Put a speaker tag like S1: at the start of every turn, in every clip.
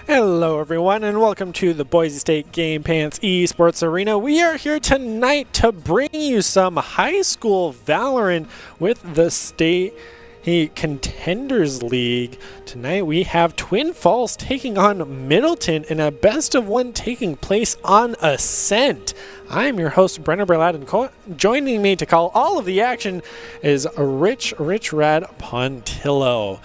S1: Hello everyone and welcome to the Boise State Game Pants Esports Arena. We are here tonight to bring you some high school Valorant with the State Contenders League. Tonight we have Twin Falls taking on Middleton in a best of one taking place on Ascent. I'm your host Brenner Berlad, and joining me to call all of the action is Rich Rad Pontillo.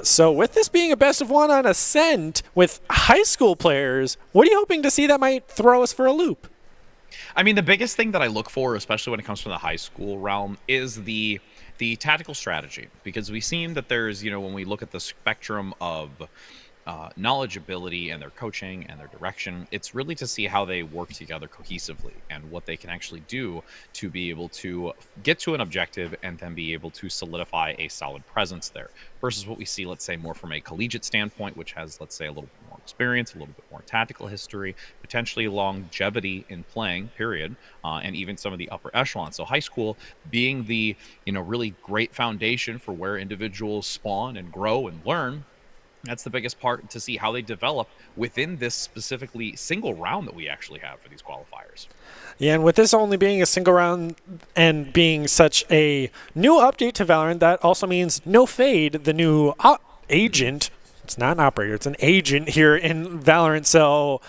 S1: So with this being a best of one on Ascent with high school players, what are you hoping to see that might throw us for a loop?
S2: I mean, the biggest thing that I look for, especially when it comes from the high school realm, is the tactical strategy. Because we seem that there's, when we look at the spectrum of knowledge, ability, and their coaching and their direction, it's really to see how they work together cohesively and what they can actually do to be able to get to an objective and then be able to solidify a solid presence there versus what we see, let's say, more from a collegiate standpoint, which has, let's say, a little bit more experience, a little bit more tactical history, potentially longevity in playing, period, and even some of the upper echelon. So high school being the, really great foundation for where individuals spawn and grow and learn. That's the biggest part, to see how they develop within this specifically single round that we actually have for these qualifiers.
S1: Yeah, and with this only being a single round and being such a new update to Valorant, that also means no Fade, the new agent. It's not an operator, it's an agent here in Valorant. So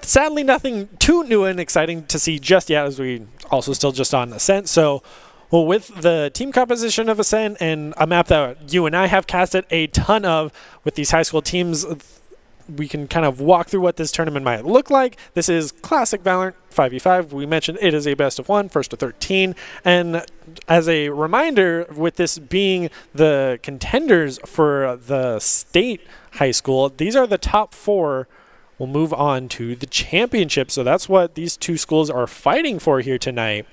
S1: sadly, nothing too new and exciting to see just yet, as we also still just on Ascent. So well, with the team composition of Ascent and a map that you and I have casted a ton of with these high school teams, we can kind of walk through what this tournament might look like. This is classic Valorant 5v5. We mentioned it is a best of one, first to 13. And as a reminder, with this being the contenders for the state high school, these are the top four. We'll move on to the championship. So that's what these two schools are fighting for here tonight.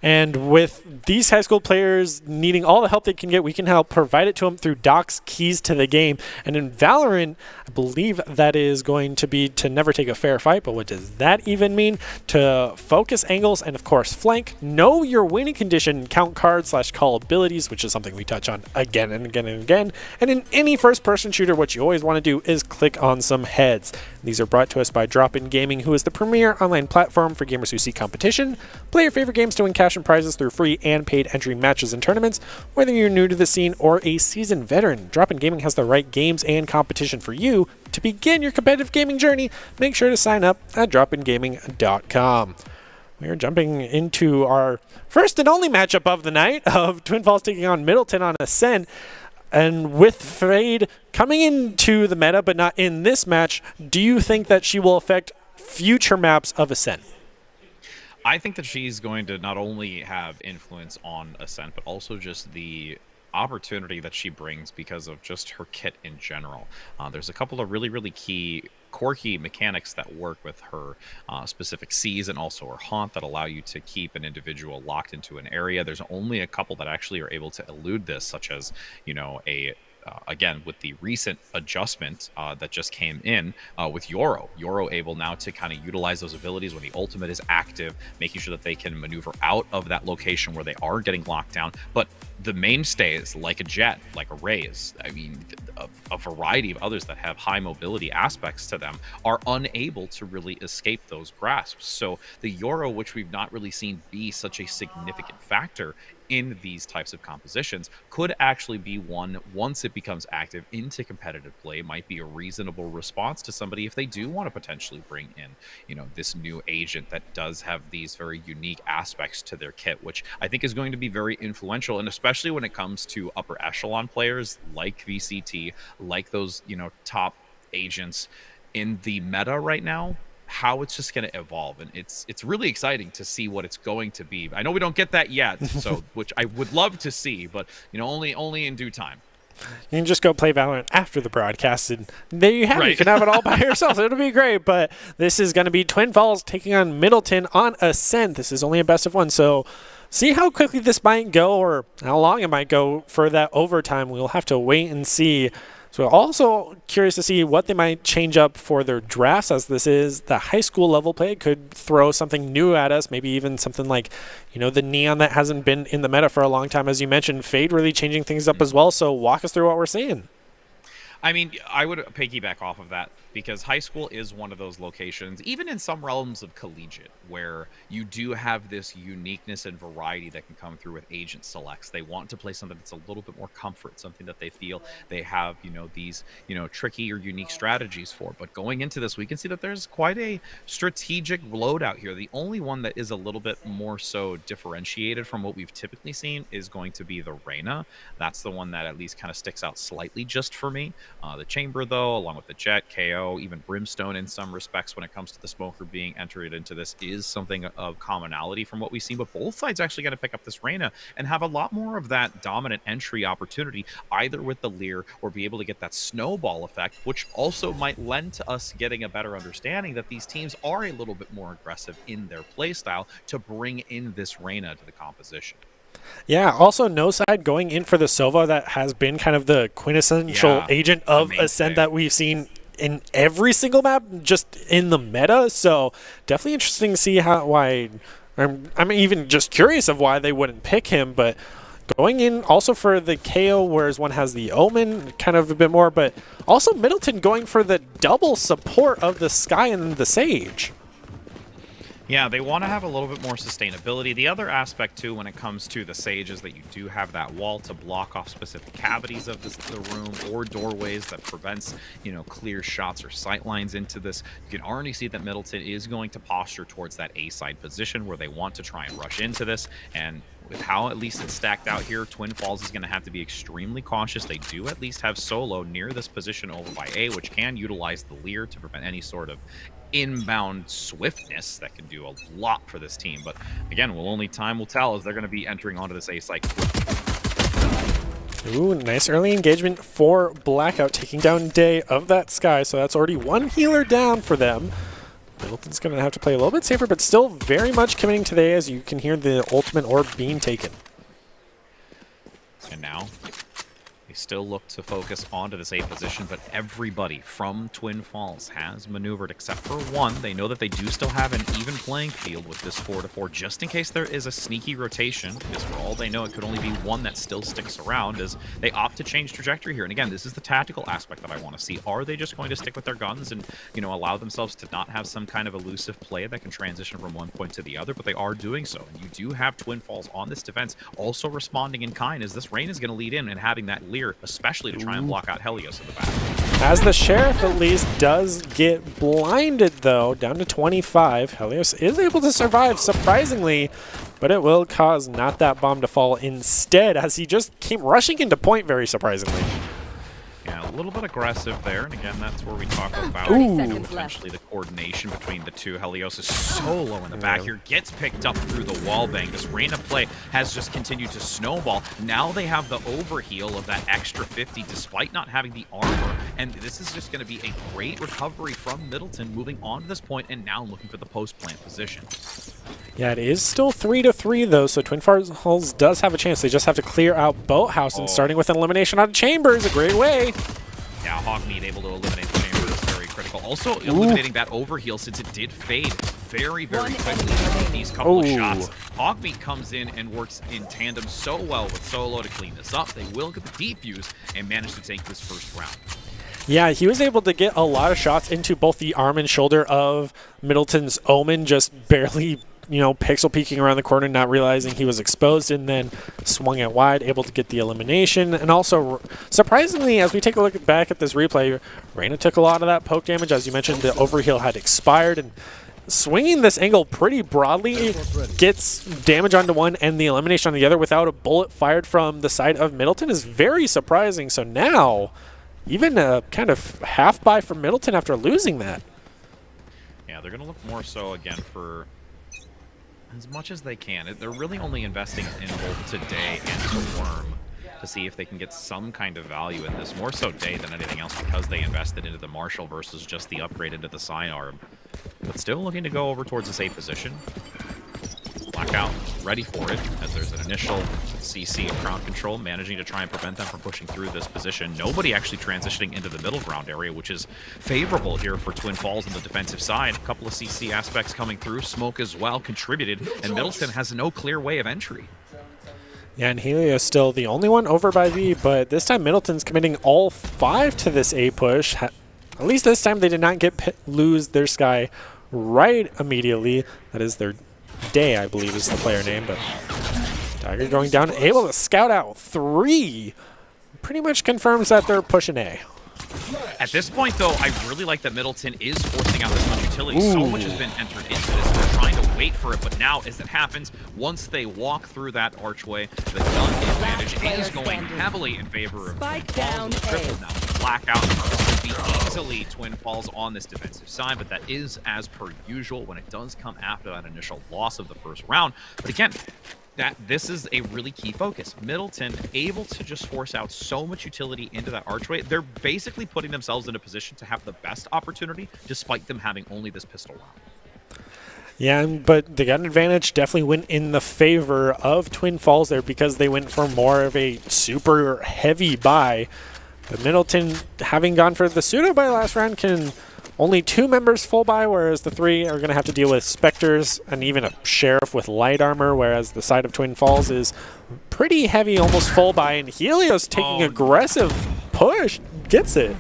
S1: And with these high school players needing all the help they can get, we can help provide it to them through Doc's Keys to the Game. And in Valorant, I believe that is going to be to never take a fair fight. But what does that even mean? To focus angles and, of course, flank. Know your winning condition, count cards / call abilities, which is something we touch on again and again and again. And in any first-person shooter, what you always want to do is click on some heads. These are brought to us by Drop-In Gaming, who is the premier online platform for gamers who seek competition. Play your favorite games to win cash and prizes through free and paid entry matches and tournaments. Whether you're new to the scene or a seasoned veteran, Drop-In Gaming has the right games and competition for you. To begin your competitive gaming journey, make sure to sign up at dropingaming.com. We are jumping into our first and only matchup of the night of Twin Falls taking on Middleton on Ascent. And with Fade coming into the meta, but not in this match, do you think that she will affect future maps of Ascent?
S2: I think that she's going to not only have influence on Ascent, but also just the opportunity that she brings because of just her kit in general. There's a couple of really key quirky mechanics that work with her specific Cs and also her haunt that allow you to keep an individual locked into an area. There's only a couple that actually are able to elude this, such as, again, with the recent adjustment that just came in with Yoro. Yoro able now to kind of utilize those abilities when the ultimate is active, making sure that they can maneuver out of that location where they are getting locked down. But the mainstays, like a Jet, like a Raze, I mean, a variety of others that have high mobility aspects to them, are unable to really escape those grasps. So the Yoro, which we've not really seen be such a significant factor in these types of compositions, could actually be one, once it becomes active into competitive play, might be a reasonable response to somebody if they do want to potentially bring in, this new agent that does have these very unique aspects to their kit, which I think is going to be very influential. And especially when it comes to upper echelon players like VCT, like those, top agents in the meta right now, how it's just going to evolve. And it's really exciting to see what it's going to be. I know we don't get that yet, so which I would love to see, but only in due time.
S1: You can just go play Valorant after the broadcast, and there you have it. You
S2: Right.
S1: can have it all by yourself. It'll be great. But this is going to be Twin Falls taking on Middleton on Ascent. This is only a best of one, so see how quickly this might go or how long it might go for that overtime. We'll have to wait and see. So also curious to see what they might change up for their drafts, as this is the high school level play. It could throw something new at us, maybe even something like, the Neon that hasn't been in the meta for a long time. As you mentioned, Fade really changing things up as well. So walk us through what we're seeing.
S2: I mean, I would piggyback off of that because high school is one of those locations, even in some realms of collegiate, where you do have this uniqueness and variety that can come through with agent selects. They want to play something that's a little bit more comfort, something that they feel they have, these, tricky or unique strategies for. But going into this, we can see that there's quite a strategic loadout here. The only one that is a little bit more so differentiated from what we've typically seen is going to be the Reyna. That's the one that at least kind of sticks out slightly just for me. The Chamber, though, along with the Jet, KO, even Brimstone in some respects when it comes to the Smoker being entered into this is something of commonality from what we've seen. But both sides actually going to pick up this Reyna and have a lot more of that dominant entry opportunity, either with the Leer or be able to get that snowball effect, which also might lend to us getting a better understanding that these teams are a little bit more aggressive in their playstyle to bring in this Reyna to the composition.
S1: Yeah, also no side going in for the Sova that has been kind of the quintessential agent of Ascent that we've seen in every single map, just in the meta. So definitely interesting to see why. I'm even just curious of why they wouldn't pick him, but going in also for the KO, whereas one has the Omen kind of a bit more, but also Middleton going for the double support of the Sky and the Sage.
S2: Yeah, they want to have a little bit more sustainability. The other aspect, too, when it comes to the Sage is that you do have that wall to block off specific cavities of the room or doorways that prevents, clear shots or sight lines into this. You can already see that Middleton is going to posture towards that A-side position where they want to try and rush into this. And with how at least it's stacked out here, Twin Falls is going to have to be extremely cautious. They do at least have Solo near this position over by A, which can utilize the Leer to prevent any sort of inbound swiftness that can do a lot for this team. But again, time will tell as they're going to be entering onto this A site quickly.
S1: Ooh, nice early engagement for Blackout, taking down Day of that Sky. So that's already one healer down for them. Middleton's going to have to play a little bit safer, but still very much committing to the A, as you can hear the ultimate orb being taken.
S2: And now they still look to focus onto this A position, but everybody from Twin Falls has maneuvered except for one. They know that they do still have an even playing field with this 4-4, just in case there is a sneaky rotation, because for all they know, it could only be one that still sticks around as they opt to change trajectory here. And again, this is the tactical aspect that I want to see. Are they just going to stick with their guns and, allow themselves to not have some kind of elusive play that can transition from one point to the other? But they are doing so. And you do have Twin Falls on this defense also responding in kind, as this Rain is going to lead in and having that Leer, especially to try and block out Helios in the back.
S1: As the Sheriff at least does get blinded, though, down to 25. Helios is able to survive, surprisingly, but it will cause not that bomb to fall instead, as he just came rushing into point very surprisingly.
S2: Yeah, a little bit aggressive there, and again, that's where we talk about potentially the coordination between the two. Helios is so low in the back here, gets picked up through the wall bang. This Reyna play has just continued to snowball. Now they have the overheal of that extra 50 despite not having the armor, and this is just going to be a great recovery from Middleton moving on to this point and now looking for the post-plant position.
S1: Yeah, it is still 3-3 though, so Twin Falls does have a chance. They just have to clear out Boathouse, and starting with an elimination on Chamber is a great way.
S2: Yeah, Hogmeat able to eliminate the Chamber is very critical. Also eliminating that overheal, since it did fade very, very quickly with these couple of shots. Hogmeat comes in and works in tandem so well with Solo to clean this up. They will get the defuse and manage to take this first round.
S1: Yeah, he was able to get a lot of shots into both the arm and shoulder of Middleton's Omen, just barely, pixel peeking around the corner, not realizing he was exposed, and then swung it wide, able to get the elimination. And also, surprisingly, as we take a look back at this replay, Reyna took a lot of that poke damage. As you mentioned, the overheal had expired, and swinging this angle pretty broadly gets damage onto one and the elimination on the other without a bullet fired from the side of Middleton is very surprising. So now, even a kind of half buy from Middleton after losing that.
S2: Yeah, they're going to look more so again for as much as they can. They're really only investing in both Today and to Worm to see if they can get some kind of value in this. More so Day than anything else because they invested into the Marshall versus just the upgrade into the Sidearm. But still looking to go over towards a safe position. Blackout ready for it as there's an initial CC and crowd control, managing to try and prevent them from pushing through this position. Nobody actually transitioning into the middle ground area, which is favorable here for Twin Falls on the defensive side. A couple of CC aspects coming through. Smoke as well contributed, and Middleton has no clear way of entry.
S1: Yeah, and Helios still the only one over by B, but this time Middleton's committing all 5 to this A push. At least this time they did not lose their Sky right immediately. That is their Day, I believe, is the player name, but Tiger going down, able to scout out 3. Pretty much confirms that they're pushing A.
S2: At this point, though, I really like that Middleton is forcing out this much utility. So much has been entered into this. They're trying to wait for it, but now, as it happens, once they walk through that archway, the gun advantage is going heavily in favor of
S3: Spike down
S2: triple
S3: A.
S2: now. Blackout. This will be easily Twin Falls on this defensive side, but that is as per usual when it does come after that initial loss of the first round. But again, this is a really key focus. Middleton able to just force out so much utility into that archway. They're basically putting themselves in a position to have the best opportunity, despite them having only this pistol round.
S1: Yeah, but the gun advantage definitely went in the favor of Twin Falls there because they went for more of a super heavy buy. But Middleton, having gone for the pseudo buy last round, can only 2 members full buy, whereas the 3 are going to have to deal with Spectres and even a Sheriff with light armor, whereas the side of Twin Falls is pretty heavy, almost full buy, and Helios taking aggressive push, gets it.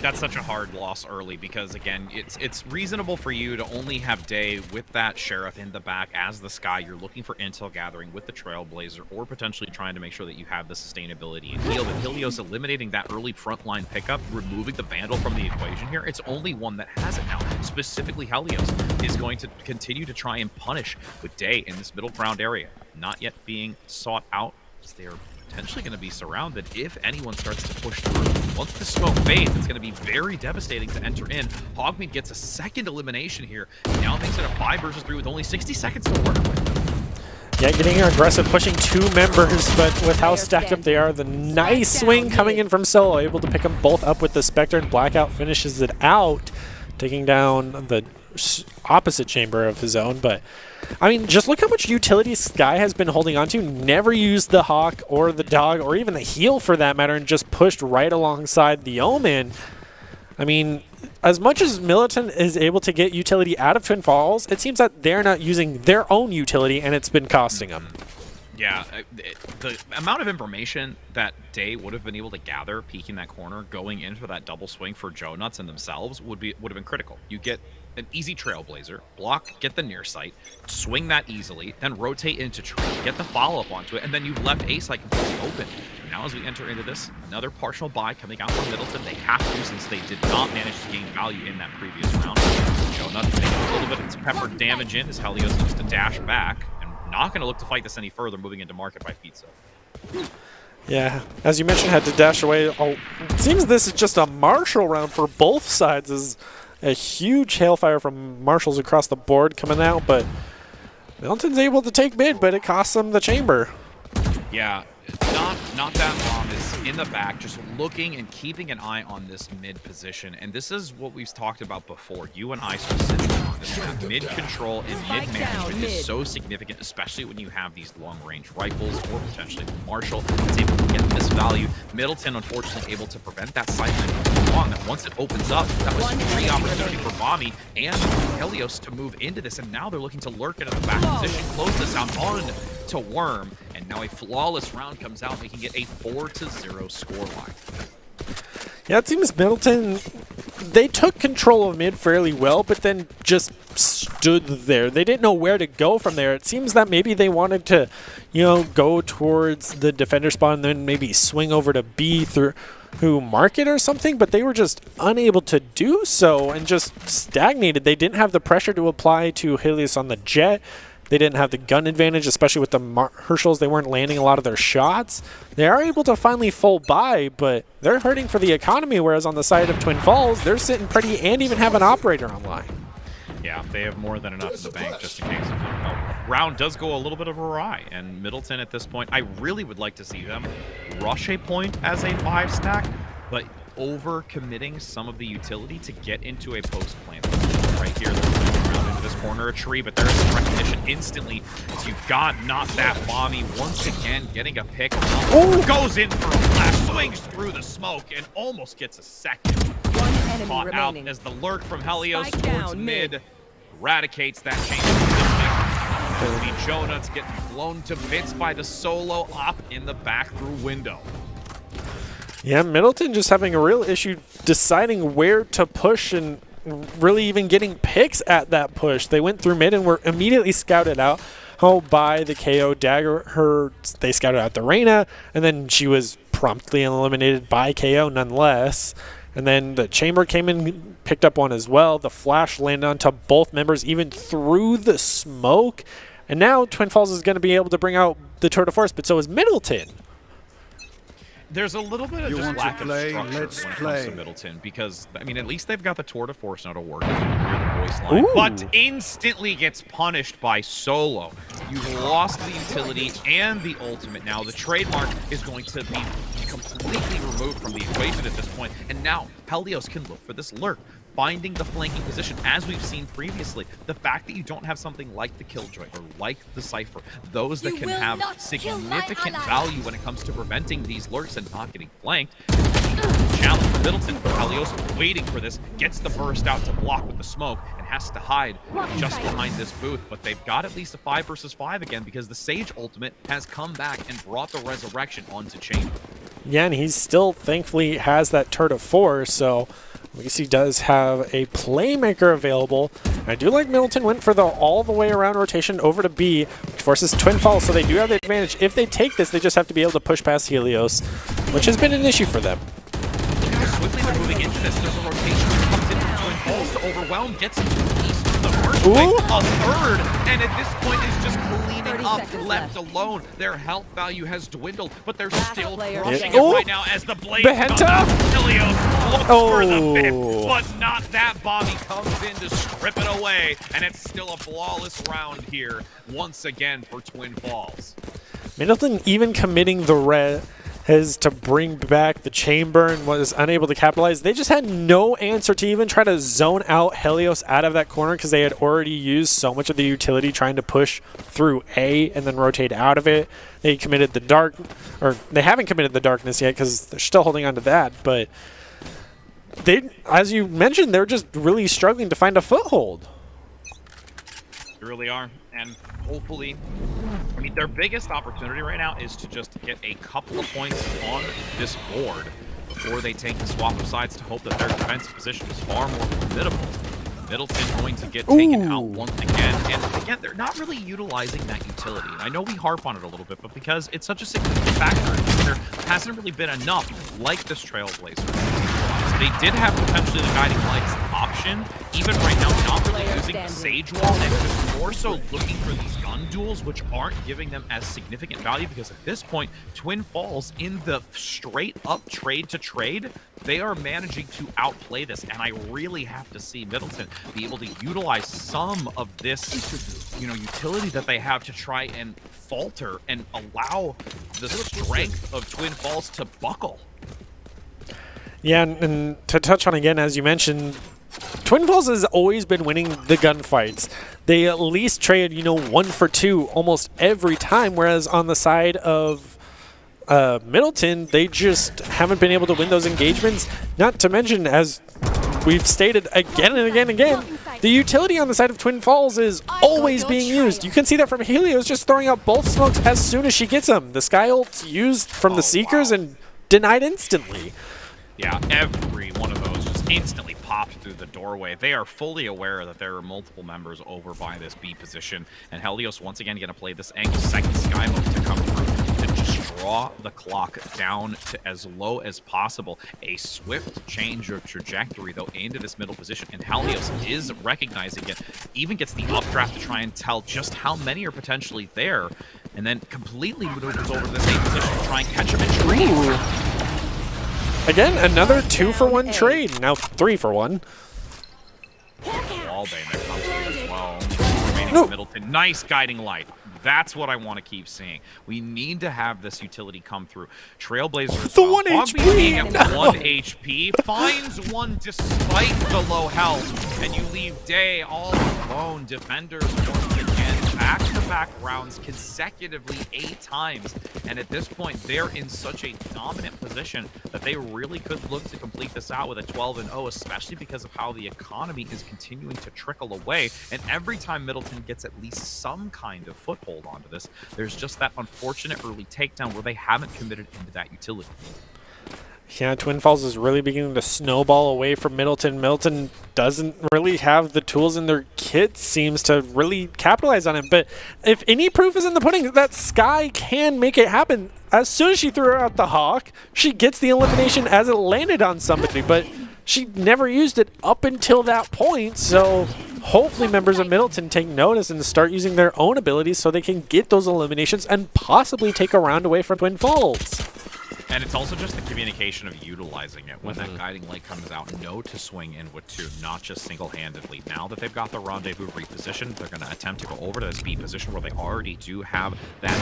S2: That's such a hard loss early because, again, it's reasonable for you to only have Day with that Sheriff in the back as the Sky. You're looking for intel gathering with the Trailblazer or potentially trying to make sure that you have the sustainability and heal. But Helios eliminating that early frontline pickup, removing the Vandal from the equation here. It's only one that has it now. Specifically, Helios is going to continue to try and punish with Day in this middle ground area. Not yet being sought out as they're potentially going to be surrounded if anyone starts to push through. Once the smoke fades, it's going to be very devastating to enter in. Hogmead gets a second elimination here. Now makes it a 5 versus 3 with only 60 seconds to work with.
S1: Yeah, getting aggressive, pushing 2 members, but with how stacked up they are, the nice swing coming in from Solo, able to pick them both up with the Spectre, and Blackout finishes it out, taking down the opposite chamber of his own. But I mean, just look how much utility Sky has been holding on to. Never used the Hawk or the Dog or even the Heal for that matter, and just pushed right alongside the Omen. I mean, as much as Middleton is able to get utility out of Twin Falls, it seems that they're not using their own utility, and it's been costing them.
S2: Yeah, the amount of information that Day would have been able to gather peeking that corner, going in for that double swing for Joe Nuts and themselves would have been critical. You get an easy Trailblazer, block, get the near sight, swing that easily, then rotate into tree, get the follow-up onto it, and then you've left A site completely open. Now as we enter into this, another partial buy coming out from Middleton. They have to, since they did not manage to gain value in that previous round. Joe Nuts taking a little bit of peppered damage in as Helios looks to dash back, and not going to look to fight this any further, moving into market by Pizza.
S1: Yeah, as you mentioned, had to dash away. Oh, it seems this is just a Marshall round for both sides. Is a huge hailfire from Marshals across the board coming out, but Middleton's able to take mid, but it costs them the chamber.
S2: Yeah, not that long is in the back, just looking and keeping an eye on this mid position. And this is what we've talked about before, you and I specifically on this. Mid control and mid management is so significant, especially when you have these long range rifles or potentially Marshall. It's able to get this value. Middleton, unfortunately, able to prevent that sideline for too long. That once it opens up, that was a great opportunity for Bommy and Helios to move into this. And now they're looking to lurk into the back position, close this out on to Worm. And now a flawless round comes out, making it a 4-0 scoreline.
S1: Yeah, it seems Middleton, they took control of mid fairly well, but then just stood there. They didn't know where to go from there. It seems that maybe they wanted to, you know, go towards the defender spot and then maybe swing over to B through market or something, but they were just unable to do so and just stagnated. They didn't have the pressure to apply to Helios on the jet. They didn't have the gun advantage, especially with the Herschels. They weren't landing a lot of their shots. They are able to finally full buy, but they're hurting for the economy, whereas on the side of Twin Falls, they're sitting pretty and even have an operator online.
S2: Yeah, they have more than enough in the bank just in case of round does go a little bit of awry, and Middleton at this point, I really would like to see them rush a point as a 5 stack, but over committing some of the utility to get into a post plant position. Right here, they're moving around into this corner of a tree, but there is some recognition instantly. So you've got not that Bomby once again getting a pick. Goes in for a flash, swings through the smoke, and almost gets a second.
S3: One enemy
S2: Caught
S3: remaining.
S2: out as the lurk from Helios
S3: Spike
S2: towards
S3: down,
S2: mid
S3: mid.
S2: eradicates that change of positioning. The Jonas getting blown to bits by the solo op in the back through window.
S1: Yeah, Middleton just having a real issue deciding where to push and really even getting picks at that push. They went through mid and were immediately scouted out by the KO Dagger. They scouted out the Reyna, and then she was promptly eliminated by KO nonetheless. And then the Chamber came in, picked up one as well. The flash landed onto both members, even through the smoke. And now Twin Falls is going to be able to bring out the tour de force, but so is Middleton.
S2: There's a little bit of
S4: You
S2: just
S4: want to
S2: lack of
S4: play?
S2: structure
S4: Let's
S2: when it
S4: play.
S2: comes to Middleton, because, I mean, at least they've got the tour de force now to work. You hear the voice line,
S1: Ooh.
S2: but instantly gets punished by Solo. You've lost the utility and the ultimate now. The trademark is going to be completely removed from the equation at this point, and now Helios can look for this lurk, finding the flanking position, as we've seen previously. The fact that you don't have something like the Killjoy or like the Cypher, those that
S5: You
S2: can
S5: will
S2: have
S5: not kill my
S2: significant
S5: ally.
S2: value when it comes to preventing these lurks and not getting flanked. Challenge for Middleton. Helios waiting for this, gets the burst out to block with the smoke, and has to hide just behind this booth. But they've got at least a 5 versus 5 again, because the Sage ultimate has come back and brought the resurrection onto Chamber.
S1: Yeah, and he still thankfully has that tour de force, so at least he does have a playmaker available. I do like Middleton went for the all the way around rotation over to B, which forces Twin Falls, so they do have the advantage. If they take this, they just have to be able to push past Helios, which has been an issue for them.
S2: Look how swiftly they're moving into this. There's a rotation that comes in from Twin Falls to overwhelm, gets into the east for the first
S1: Ooh.
S2: pick, a third, and at this point is just
S3: 30
S2: cleaning up,
S3: seconds
S2: left
S3: left.
S2: alone. Their health value has dwindled, but they're
S3: Last
S2: still
S3: player
S2: crushing
S1: standing.
S2: it right now as the blade
S1: Behenta?
S2: comes out. Helios looks for the
S1: Oh.
S2: fifth, but not that. Bobby comes in to strip it away, and it's still a flawless round here once again for Twin Falls.
S1: Middleton even committing the red has to bring back the chamber and was unable to capitalize. They just had no answer to even try to zone out Helios out of that corner because they had already used so much of the utility trying to push through A and then rotate out of it. They committed the dark, or they haven't committed the darkness yet because they're still holding on to that, but they, as you mentioned, they're just really struggling to find a foothold.
S2: They really are, and hopefully, I mean, their biggest opportunity right now is to just get a couple of points on this board before they take the swap of sides to hope that their defensive position is far more formidable. Middleton going to get taken out once again, and again, they're not really utilizing that utility. And I know we harp on it a little bit, but because it's such a significant factor, there hasn't really been enough like this Trailblazer. They did have potentially the Guiding Lights option, even right now not really
S3: Player
S2: using the
S3: standing.
S2: Sage Wall, and just more so looking for these gun duels, which aren't giving them as significant value, because at this point, Twin Falls in the straight up trade to trade, they are managing to outplay this, and I really have to see Middleton be able to utilize some of this, utility that they have to try and falter and allow the strength of Twin Falls to buckle.
S1: Yeah, and to touch on again, as you mentioned, Twin Falls has always been winning the gunfights. They at least trade, 1 for 2 almost every time, whereas on the side of Middleton, they just haven't been able to win those engagements. Not to mention, as we've stated again and again and again, the utility on the side of Twin Falls is always being used. You can see that from Helios just throwing out both smokes as soon as she gets them. The Sky ult's used from the Seekers and denied instantly.
S2: Yeah, every one of those just instantly popped through the doorway. They are fully aware that there are multiple members over by this B position, and Helios once again going to play this angle second Sky move to come through to just draw the clock down to as low as possible. A swift change of trajectory, though, into this middle position, and Helios is recognizing it, even gets the updraft to try and tell just how many are potentially there, and then completely maneuvers over to the same position to try and catch them in tree.
S1: Again, another 2-for-1 trade. Now 3-for-1.
S2: Wallbang that comes through as well. Remaining Thanks, Middleton. Nice guiding light. That's what I want to keep seeing. We need to have this utility come through. Trailblazer,
S1: The 1 HP!
S2: being at 1 HP, finds one despite the low health, and you leave Day all alone. Defenders once again, back-to-back rounds consecutively 8 times, and at this point, they're in such a dominant position that they really could look to complete this out with a 12-0, especially because of how the economy is continuing to trickle away, and every time Middleton gets at least some kind of foothold onto this, there's just that unfortunate early takedown where they haven't committed into that utility.
S1: Yeah, Twin Falls is really beginning to snowball away from Middleton. Middleton doesn't really have the tools in their kit, seems to really capitalize on it. But if any proof is in the pudding that Sky can make it happen, as soon as she threw out the Hawk, she gets the elimination as it landed on somebody. But she never used it up until that point, so hopefully members of Middleton take notice and start using their own abilities so they can get those eliminations and possibly take a round away from Twin Falls.
S2: And it's also just the communication of utilizing it. When that guiding light comes out, know to swing in with 2, not just single-handedly. Now that they've got the rendezvous repositioned, they're going to attempt to go over to this B position where they already do have that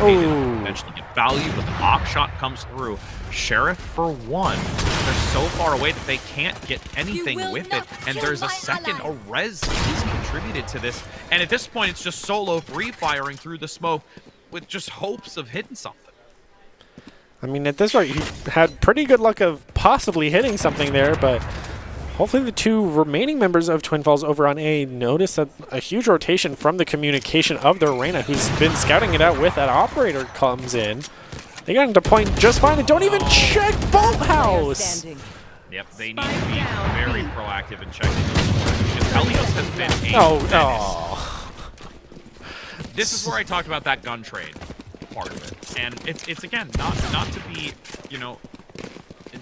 S2: eventually get value, but the Hawk shot comes through. Sheriff for 1. They're so far away that they can't get anything with it, and there's a second. A res is contributed to this, and at this point, it's just solo free-firing through the smoke with just hopes of hitting something.
S1: I mean, at this rate, he had pretty good luck of possibly hitting something there, but hopefully the 2 remaining members of Twin Falls over on A notice that a huge rotation from the communication of the Reyna, who's been scouting it out with that operator, comes in. They got into point just fine and don't even check Bolt House!
S2: Yep, they need to be very proactive in checking those because Helios has been a menace. This is where I talked about that gun trade part of it. And it's again, not to be, you know,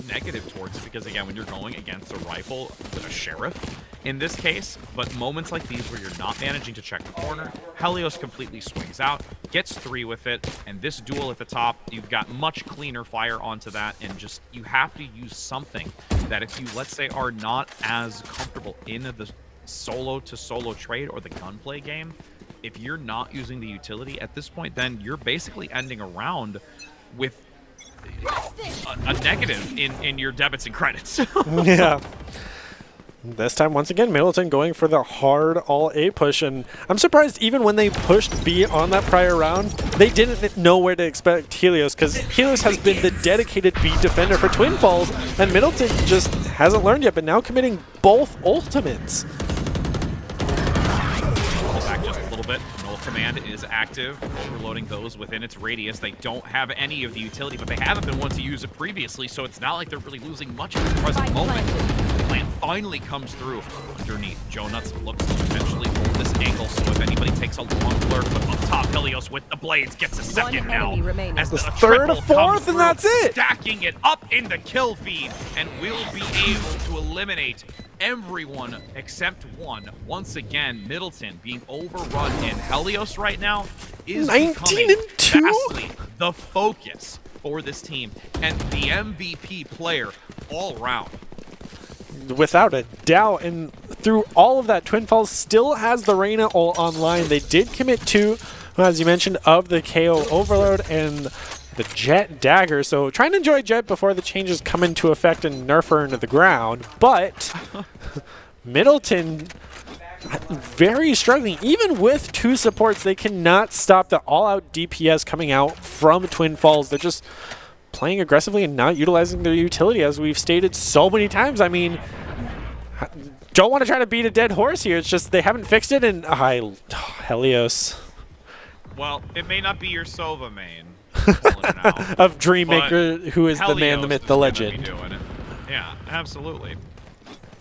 S2: negative towards it, because again, when you're going against a rifle with a Sheriff in this case, but moments like these where you're not managing to check the corner, Helios completely swings out, gets 3 with it, and this duel at the top, you've got much cleaner fire onto that, and just, you have to use something that if you, let's say, are not as comfortable in the solo-to-solo trade or the gunplay game, if you're not using the utility at this point, then you're basically ending a round with a negative in your debits and credits.
S1: Yeah. This time, once again, Middleton going for the hard all-A push, and I'm surprised even when they pushed B on that prior round, they didn't know where to expect Helios, because Helios has been the dedicated B defender for Twin Falls, and Middleton just hasn't learned yet, but now committing both ultimates.
S2: Back just a little bit. Null Command is active, overloading those within its radius. They don't have any of the utility, but they haven't been one to use it previously, so it's not like they're really losing much at the present moment. The plan finally comes through underneath. Joe Nuts looks to potentially hold this angle, so if anybody takes a long lurk, but up top, Helios with the blades gets a second now. As the
S1: third or fourth, and that's it!
S2: Stacking it up in the kill feed, and will be able to eliminate everyone except one. Once again, Middleton being overrun, and Helios right now is becoming vastly the focus for this team and the MVP player all around.
S1: Without a doubt, and through all of that, Twin Falls still has the Reyna online. They did commit 2, as you mentioned, of the KO Overload and the Jet Dagger, so try and enjoy Jet before the changes come into effect and nerf her into the ground. But Middleton very struggling. Even with 2 supports, they cannot stop the all-out DPS coming out from Twin Falls. They're just playing aggressively and not utilizing their utility, as we've stated so many times. I mean, don't want to try to beat a dead horse here. It's just they haven't fixed it, and Helios.
S2: Well, it may not be your Sova main.
S1: Of Dreammaker, who is the man, the myth, the legend.
S2: Yeah, absolutely.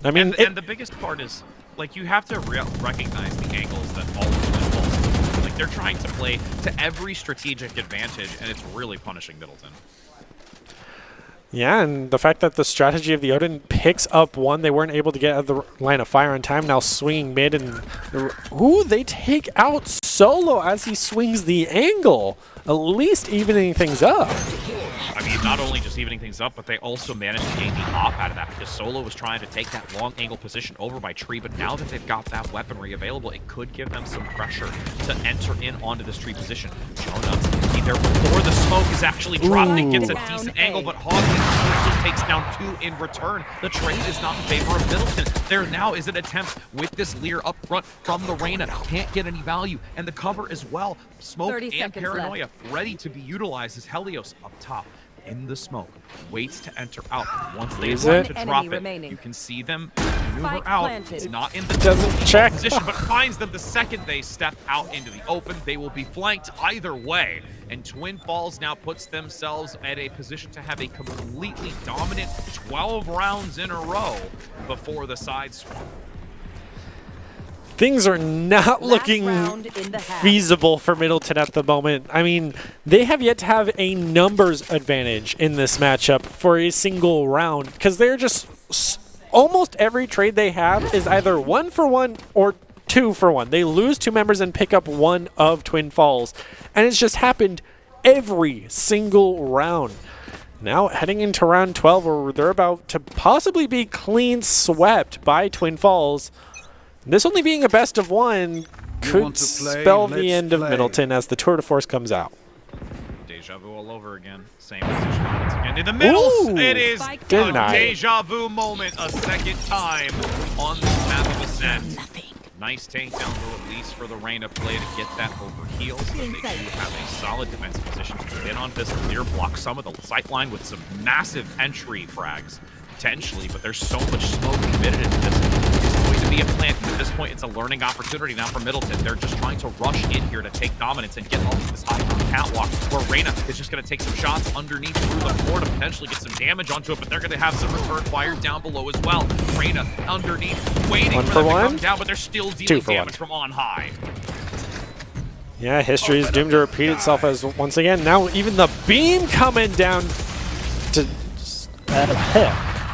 S1: I mean,
S2: and the biggest part is, like, you have to recognize the angles that all of the balls. Like, they're trying to play to every strategic advantage, and it's really punishing Middleton.
S1: Yeah, and the fact that the strategy of the Odin picks up 1, they weren't able to get out of the line of fire on time, now swinging mid, and ooh, they take out Solo as he swings the angle. at least evening things up.
S2: I mean, not only just evening things up, but they also managed to gain the op out of that because Solo was trying to take that long angle position over by Tree, but now that they've got that weaponry available, it could give them some pressure to enter in onto this Tree position. Jonuts can be there before the smoke is actually dropped and gets a decent angle, but Hog takes down 2 in return. The trade is not in favor of Middleton. There now is an attempt with this Lear up front from the Reyna. Can't get any value, and the cover as well. Smoke and Paranoia ready to be utilized as Helios up top in the smoke, waits to enter out. Once they want to drop it, you can see them maneuver out. It's not in the position, but finds them the second they step out into the open. They will be flanked either way, and Twin Falls now puts themselves at a position to have a completely dominant 12 rounds in a row before the side swap.
S1: Things are not looking feasible for Middleton at the moment. I mean, they have yet to have a numbers advantage in this matchup for a single round because they're just almost every trade they have is either 1-for-1 or 2-for-1. They lose 2 members and pick up 1 of Twin Falls, and it's just happened every single round. Now heading into round 12 where they're about to possibly be clean swept by Twin Falls. This only being a best of 1 could spell the end of Middleton as the tour de force comes out.
S2: Deja vu all over again. Same position once again in the middle.
S1: Ooh,
S2: it is a deja vu moment a second time on this map of Ascent. Nice tank down low at least for the Reyna play to get that over heals. But they do have a solid defensive position to get in on this clear, block some of the sightline with some massive entry frags potentially, but there's so much smoke committed into this. To be a plant. At this point, it's a learning opportunity now for Middleton. They're just trying to rush in here to take dominance and get off this high catwalk where Reyna is just going to take some shots underneath through the floor to potentially get some damage onto it, but they're going to have some return fire down below as well. Reyna underneath, waiting for them to come down, but they're still dealing damage from on high.
S1: Yeah, history is doomed to repeat itself as once again. Now even the beam coming down to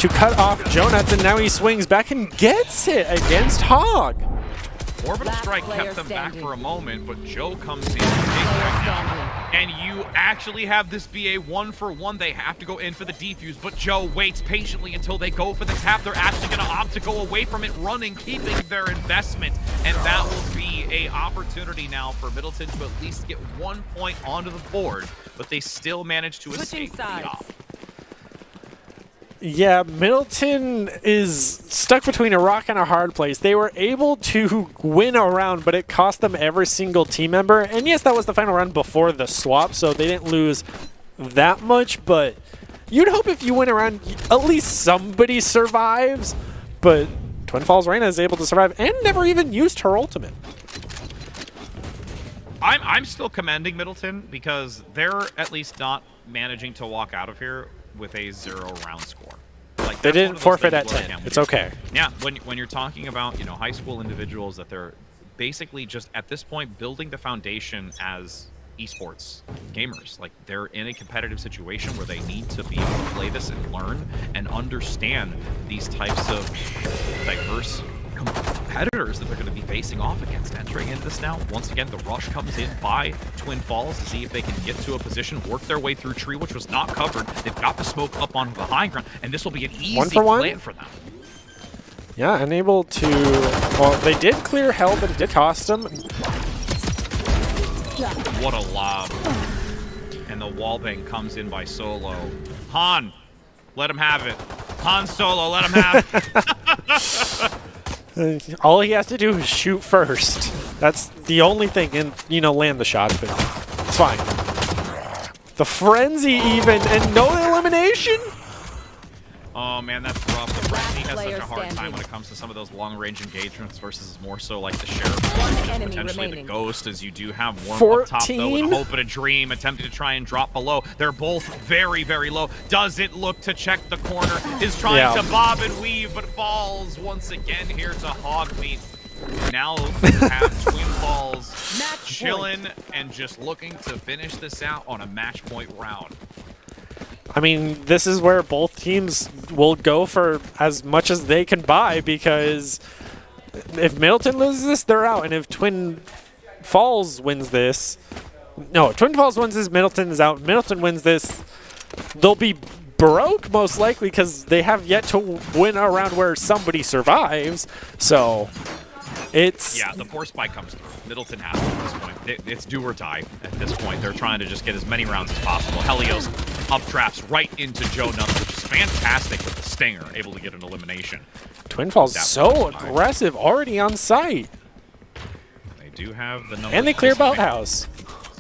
S1: cut off Jonuts, and now he swings back and gets it against Hog.
S2: Orbital Strike kept them back for a moment, but Joe comes in right now. And you actually have this be a 1-for-1. They have to go in for the defuse, but Joe waits patiently until they go for the tap. They're actually going to opt to go away from it, running, keeping their investment. And that will be a opportunity now for Middleton to at least get 1 point onto the board, but they still manage to escape the op.
S1: Yeah, Middleton is stuck between a rock and a hard place. They were able to win a round, but it cost them every single team member. And yes, that was the final round before the swap, so they didn't lose that much. But you'd hope if you win around, at least somebody survives. But Twin Falls Reyna is able to survive and never even used her ultimate.
S2: I'm still commending Middleton because they're at least not managing to walk out of here with a 0-round score. Like,
S1: they didn't forfeit at 10. It's okay.
S2: Yeah, when you're talking about, you know, high school individuals that they're basically just at this point building the foundation as esports gamers. Like, they're in a competitive situation where they need to be able to play this and learn and understand these types of diverse competitors that they're going to be facing off against. Entering into this now, once again, the rush comes in by Twin Falls to see if they can get to a position, work their way through Tree, which was not covered. They've got the smoke up on the high ground, and this will be an easy plan for them.
S1: Yeah, unable to... Well, they did clear hell, but it did cost them.
S2: What a lob. And the wallbang comes in by Solo. Han, let him have it. Han Solo, let him have it.
S1: All he has to do is shoot first. That's the only thing, and, you know, land the shot, but it's fine. The frenzy even, and no elimination?
S2: Oh man, that's rough. The frenzy has such a hard time when it comes to some of those long-range engagements versus more so like the Sheriff, potentially the Ghost, as you do have Worm up top though, and Hope and a Dream attempting to try and drop below. They're both very, very low. Doesn't look to check the corner, is trying to bob and weave, but falls once again here to Hogmeat. Now we have Twin Falls chilling and just looking to finish this out on a match point round.
S1: I mean, this is where both teams will go for as much as they can buy, because if Middleton loses this, they're out. And if Twin Falls wins this, No, Twin Falls wins this. Middleton is out. Middleton wins this. They'll be broke most likely because they have yet to win a round where somebody survives. So it's
S2: Yeah, the force spike comes through. Middleton has it at this point. It's do or die at this point. They're trying to just get as many rounds as possible. Helios up traps right into Joe Nuts, which is fantastic with the Stinger, able to get an elimination.
S1: Twin Falls
S2: That
S1: so
S2: was high.
S1: aggressive, already on site.
S2: They do have the number.
S1: And they clear Boathouse.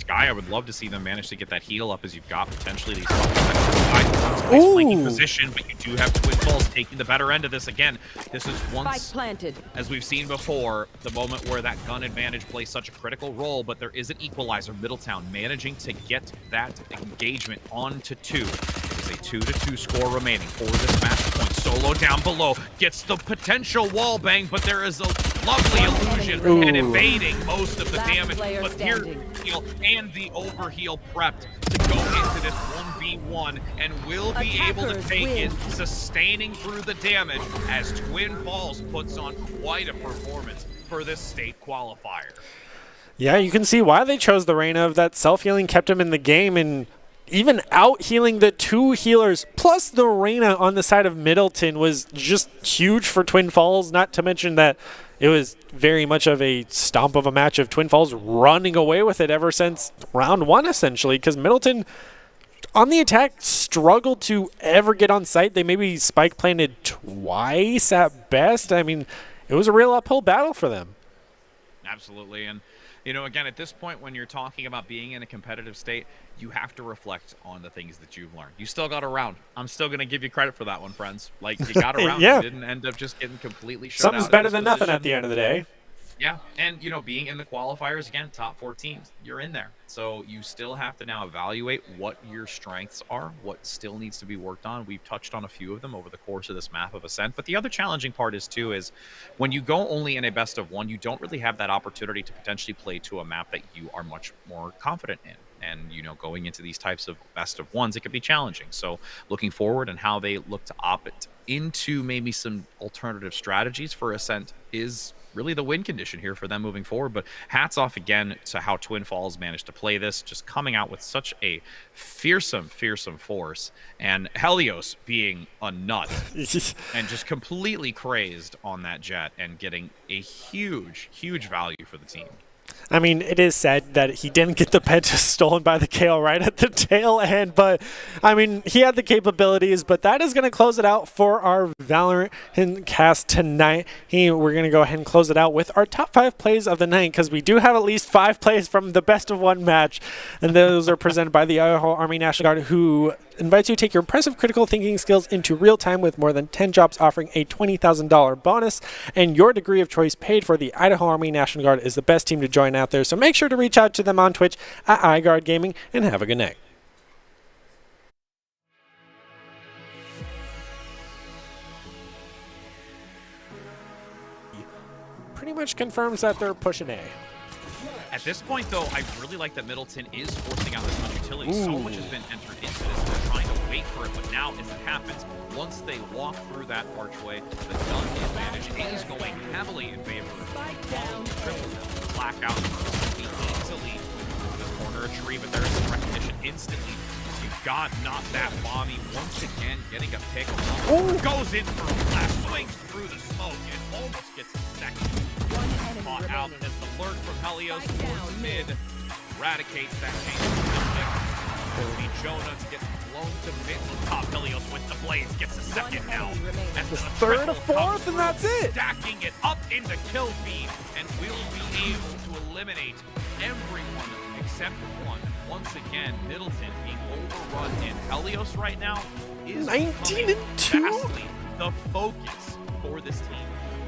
S2: Sky, I would love to see them manage to get that heal up as you've got potentially these flanking
S1: Ooh.
S2: position, but you do have Twin Falls taking the better end of this again. This is
S3: Spike
S2: once,
S3: planted.
S2: as we've seen before, the moment where that gun advantage plays such a critical role, but there is an equalizer. Middletown managing to get that engagement onto 2. There's a 2-2 score remaining for this match point. Solo down below gets the potential wall bang, but there is a lovely illusion
S1: Ooh.
S2: and evading most of the
S3: Last
S2: damage.
S3: player
S2: But here,
S3: standing.
S2: heal and the overheal prepped to go into this 1v1 and will be able to
S3: Attackers
S2: take it,
S3: win.
S2: sustaining through the damage as Twin Falls puts on quite a performance for this state qualifier.
S1: Yeah, you can see why they chose the Reyna. Of that self-healing kept him in the game, and even out-healing the 2 healers, plus the Reyna on the side of Middleton was just huge for Twin Falls, not to mention that it was very much of a stomp of a match of Twin Falls running away with it ever since round 1, essentially, because Middleton, on the attack, struggled to ever get on site. They maybe spike planted twice at best. I mean, it was a real uphill battle for them.
S2: Absolutely. And, you know, again, at this point, when you're talking about being in a competitive state, you have to reflect on the things that you've learned. You still got a round. I'm still going to give you credit for that one, friends. Like, you got a round.
S1: Yeah.
S2: You didn't end up just getting completely shut
S1: Something's
S2: out in
S1: better
S2: this
S1: than nothing
S2: position.
S1: at the end of the day.
S2: Yeah, and you know, being in the qualifiers again, top 4 teams, you're in there. So you still have to now evaluate what your strengths are, what still needs to be worked on. We've touched on a few of them over the course of this map of Ascent. But the other challenging part is when you go only in a best of 1, you don't really have that opportunity to potentially play to a map that you are much more confident in. And, you know, going into these types of best of 1s, it can be challenging. So looking forward and how they look to opt into maybe some alternative strategies for Ascent is really the win condition here for them moving forward. But hats off again to how Twin Falls managed to play this, just coming out with such a fearsome force, and Helios being a nut and just completely crazed on that jet and getting a huge value for the team.
S1: I mean, it is said that he didn't get the Penta stolen by the KO right at the tail end, but I mean, he had the capabilities. But that is going to close it out for our Valorant cast tonight. We're going to go ahead and close it out with our top 5 plays of the night, because we do have at least 5 plays from the best of 1 match, and those are presented by the Idaho Army National Guard, who invites you to take your impressive critical thinking skills into real time with more than 10 jobs offering a $20,000 bonus, and your degree of choice paid for. The Idaho Army National Guard is the best team to join out there, so make sure to reach out to them on Twitch at iGuard Gaming, and have a good night. Pretty much confirms that they're pushing A.
S2: At this point, though, I really like that Middleton is forcing out this much utility. So much has been entered into this. They're trying to wait for it, but now as it happens, once they walk through that archway, the gun advantage is going heavily in favor of Triple Hill. Blackout can be easily with the corner of tree, but there is some recognition instantly. You've got not that Bomby once again getting a pick. Goes in for a flash, swings through the smoke, and almost gets a second. Caught out as the lurk from Helios towards mid eradicates that chain of building. Cody Jonah gets blown to mid. Top Helios with the blades gets a second now. That's the
S1: Third or fourth, and that's it.
S2: Stacking it up into kill feed, and will be able to eliminate everyone except one. Once again, Middleton being overrun, and Helios right now is
S1: 19 and 2.
S2: vastly the focus for this team.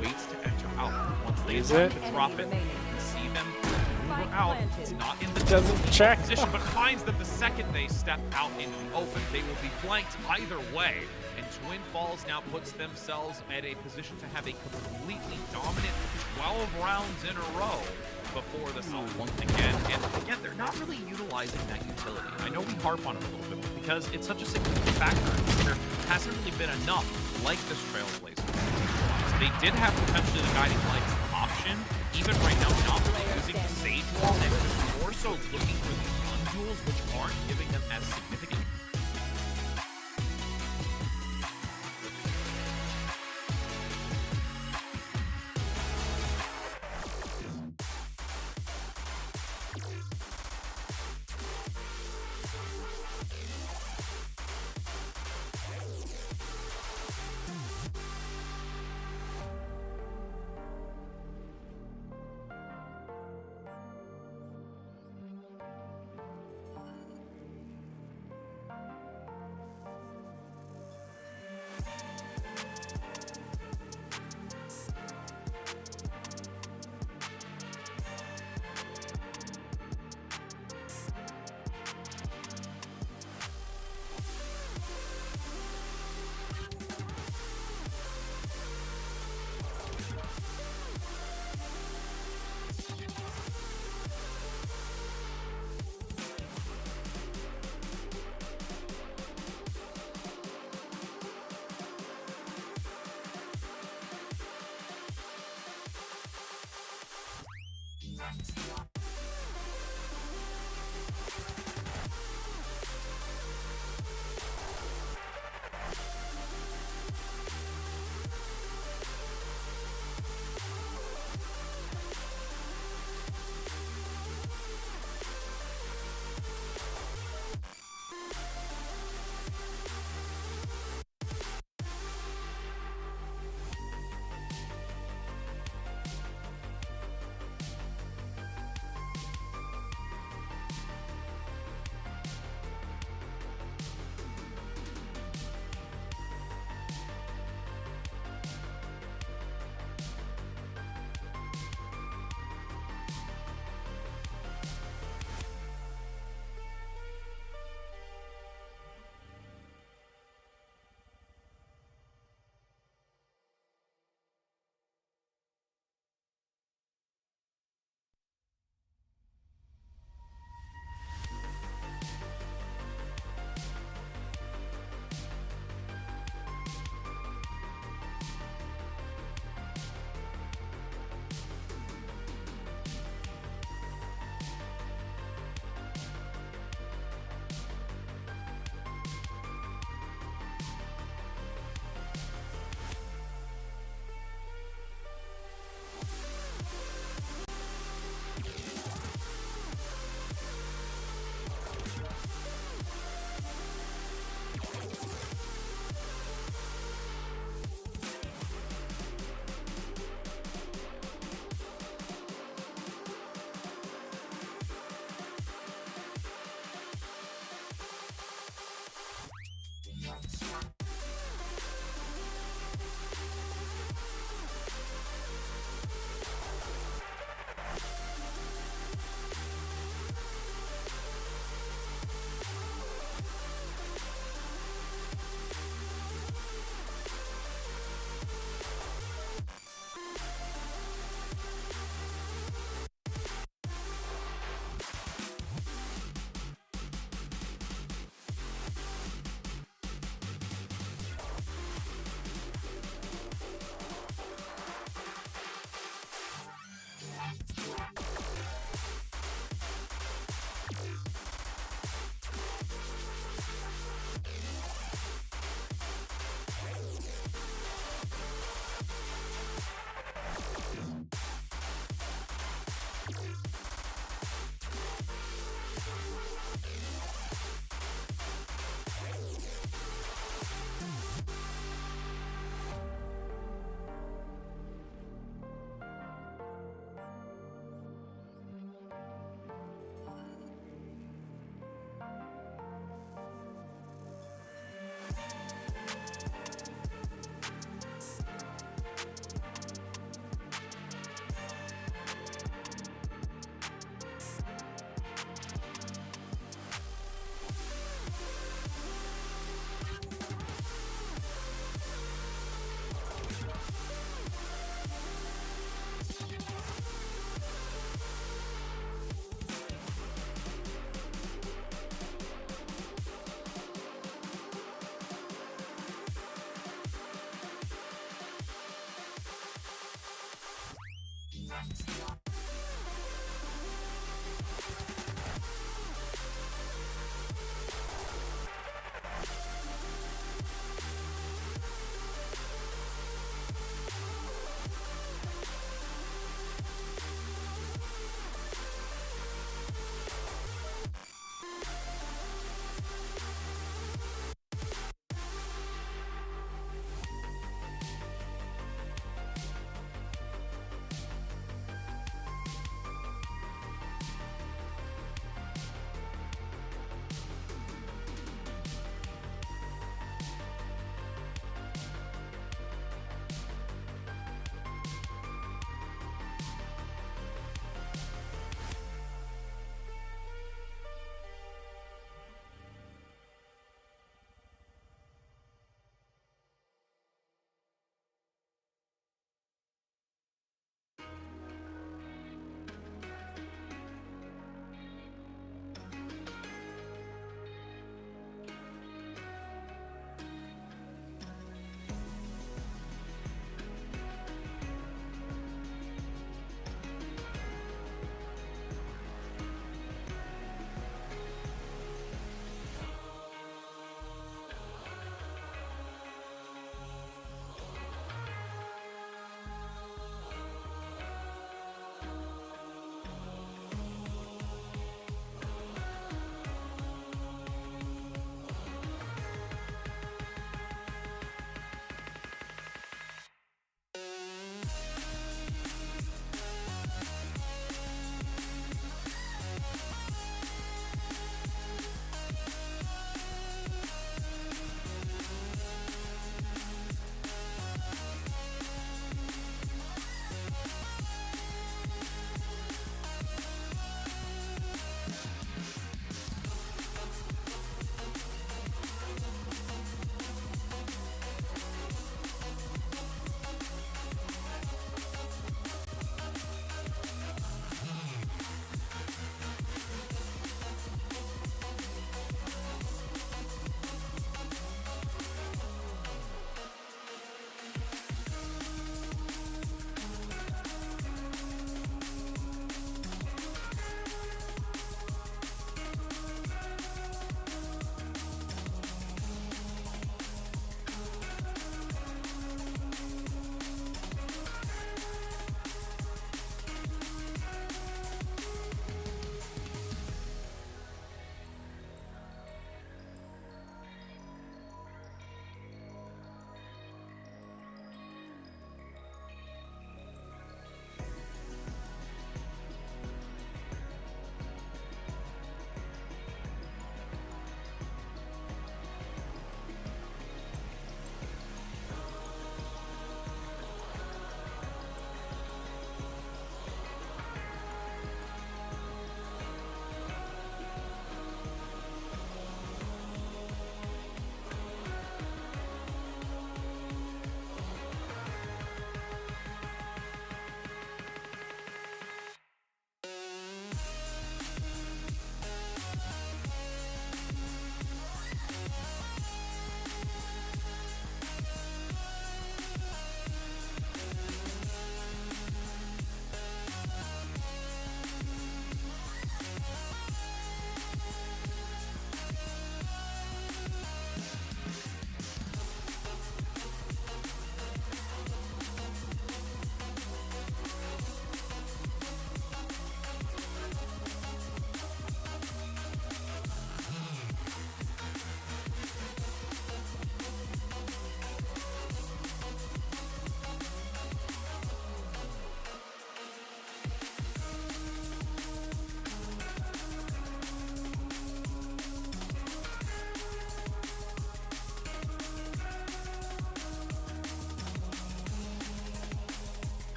S2: Waits to enter out. Once they
S1: Is
S2: attempt
S1: it?
S2: to drop it, you see them move out. It's not in the
S1: Doesn't check.
S2: position, but finds that the second they step out into the open, they will be flanked either way. And Twin Falls now puts themselves at a position to have a completely dominant 12 rounds in a row before the sun once again. And again, they're not really utilizing that utility. I know we harp on it a little bit because it's such a significant factor. There hasn't really been enough like this Trailblazer. They did have potentially the Guiding Lights option, even right now, not really using the Sage Wall, and more so looking for the individuals which aren't giving them as significant.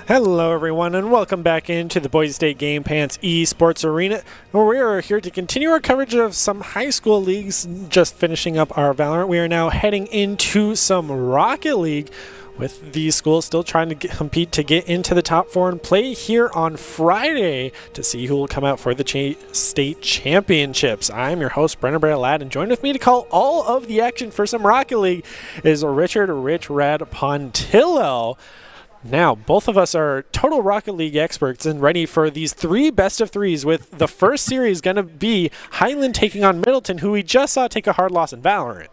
S1: Hello, everyone, and welcome back into the Boise State Game Pants Esports Arena, where we are here to continue our coverage of some high school leagues. Just finishing up our Valorant, we are now heading into some Rocket League, with these schools still trying to compete to get into the top 4 and play here on Friday to see who will come out for the state championships. I'm your host, Brennan Bray Ladd, and joined with me to call all of the action for some Rocket League is Richard Rich Rad Pontillo. Now, both of us are total Rocket League experts and ready for these 3 best-of-3s, with the first series going to be Highland taking on Middleton, who we just saw take a hard loss in Valorant.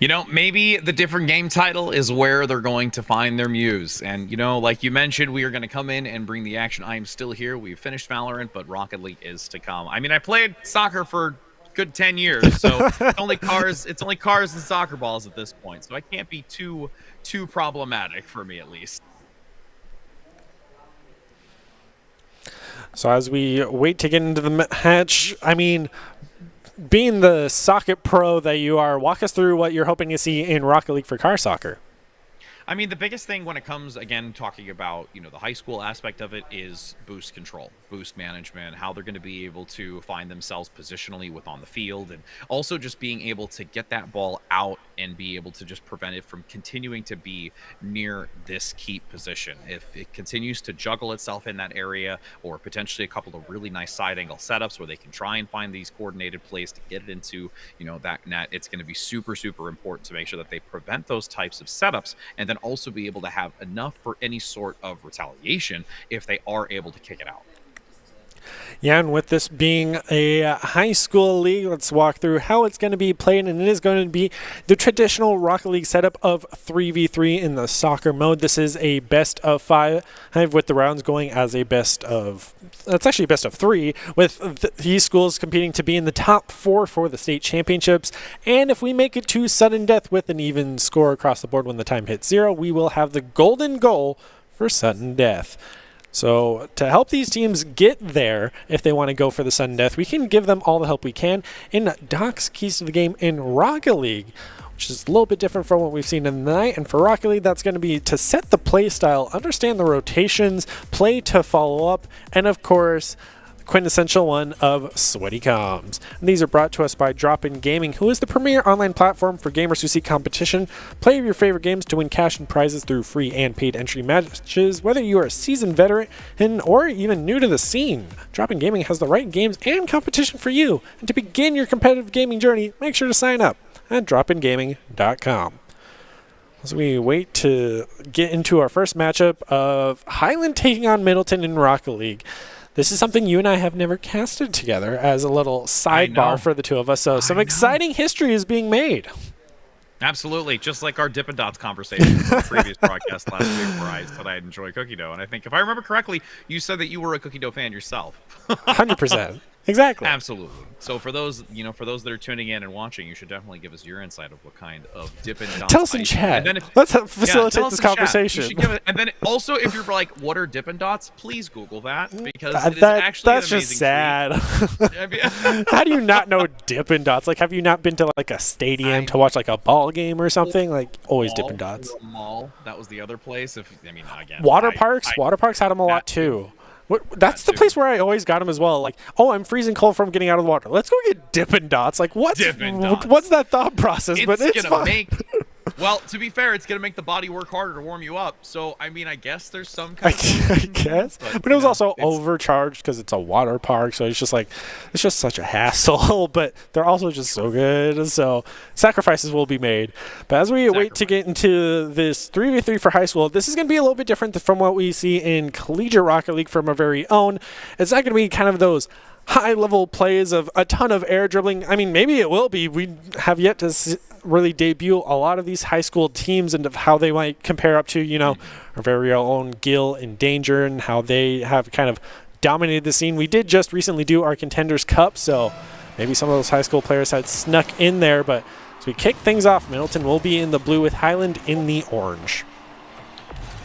S2: You know, maybe the different game title is where they're going to find their muse. And, you know, like you mentioned, we are going to come in and bring the action. I am still here. We've finished Valorant, but Rocket League is to come. I mean, I played soccer for good 10 years, so it's only cars and soccer balls at this point. So I can't be too problematic for me, at least.
S1: So as we wait to get into the match, I mean, being the socket pro that you are, walk us through what you're hoping to see in Rocket League for car soccer.
S2: I mean, the biggest thing when it comes, again, talking about, you know, the high school aspect of it is boost control, boost management, how they're going to be able to find themselves positionally on the field, and also just being able to get that ball out and be able to just prevent it from continuing to be near this keep position. If it continues to juggle itself in that area, or potentially a couple of really nice side angle setups where they can try and find these coordinated plays to get it into, you know, that net, it's going to be super, super important to make sure that they prevent those types of setups, and then also be able to have enough for any sort of retaliation if they are able to kick it out.
S1: Yeah, and with this being a high school league, let's walk through how it's going to be played, and it is going to be the traditional Rocket League setup of 3v3 in the soccer mode. This is a best of 5, with the rounds going as a best of, that's actually best of 3, with these schools competing to be in the top 4 for the state championships. And if we make it to sudden death with an even score across the board when the time hits 0, we will have the golden goal for sudden death. So to help these teams get there, if they want to go for the sudden death, we can give them all the help we can in Doc's Keys to the Game in Rocket League, which is a little bit different from what we've seen in the night. And for Rocket League, that's going to be to set the play style, understand the rotations, play to follow up, and of course, quintessential one of sweaty comms. And these are brought to us by Drop-In Gaming, who is the premier online platform for gamers who seek competition. Play your favorite games to win cash and prizes through free and paid entry matches, whether you are a seasoned veteran or even new to the scene. Drop-In Gaming has the right games and competition for you. And to begin your competitive gaming journey, make sure to sign up at dropingaming.com. As we wait to get into our first matchup of Highland taking on Middleton in Rocket League. This is something you and I have never casted together, as a little sidebar for the two of us. So some exciting history is being made.
S2: Absolutely. Just like our Dippin' Dots conversation from the previous broadcast last week, where I said I'd enjoy cookie dough. And I think if I remember correctly, you said that you were a cookie dough fan yourself.
S1: 100%. Exactly.
S2: Absolutely. So for those, you know, for those that are tuning in and watching, you should definitely give us your insight of what kind of Dippin' Dots.
S1: Tell us in chat. Let's facilitate this conversation.
S2: And then also, if you're like, what are Dippin' Dots? Please Google that, because it is actually
S1: that's
S2: an
S1: just sad.
S2: Treat.
S1: How do you not know Dippin' Dots? Like, have you not been to like a stadium to watch like a ball game or something? Like, always Dippin' Dots.
S2: Mall. That was the other place. Again,
S1: water parks had them a lot too. That's the place where I always got them as well. Like, oh, I'm freezing cold from getting out of the water. Let's go get Dippin' Dots. Like, what's that thought process? It's fine.
S2: Well, to be fair, it's going to make the body work harder to warm you up. So, I mean, I guess there's some kind of...
S1: I guess. But it was also overcharged because it's a water park. So it's just such a hassle. But they're also just so good. So sacrifices will be made. But as we wait to get into this 3v3 for high school, this is going to be a little bit different from what we see in Collegiate Rocket League from our very own. It's not going to be kind of those high-level plays of a ton of air dribbling. I mean, maybe it will be. We have yet to really debut a lot of these high school teams and of how they might compare up to, you know, our very own Gill and Danger, and how they have kind of dominated the scene. We did just recently do our Contenders Cup, so maybe some of those high school players had snuck in there. But as we kick things off, Middleton will be in the blue with Highland in the orange.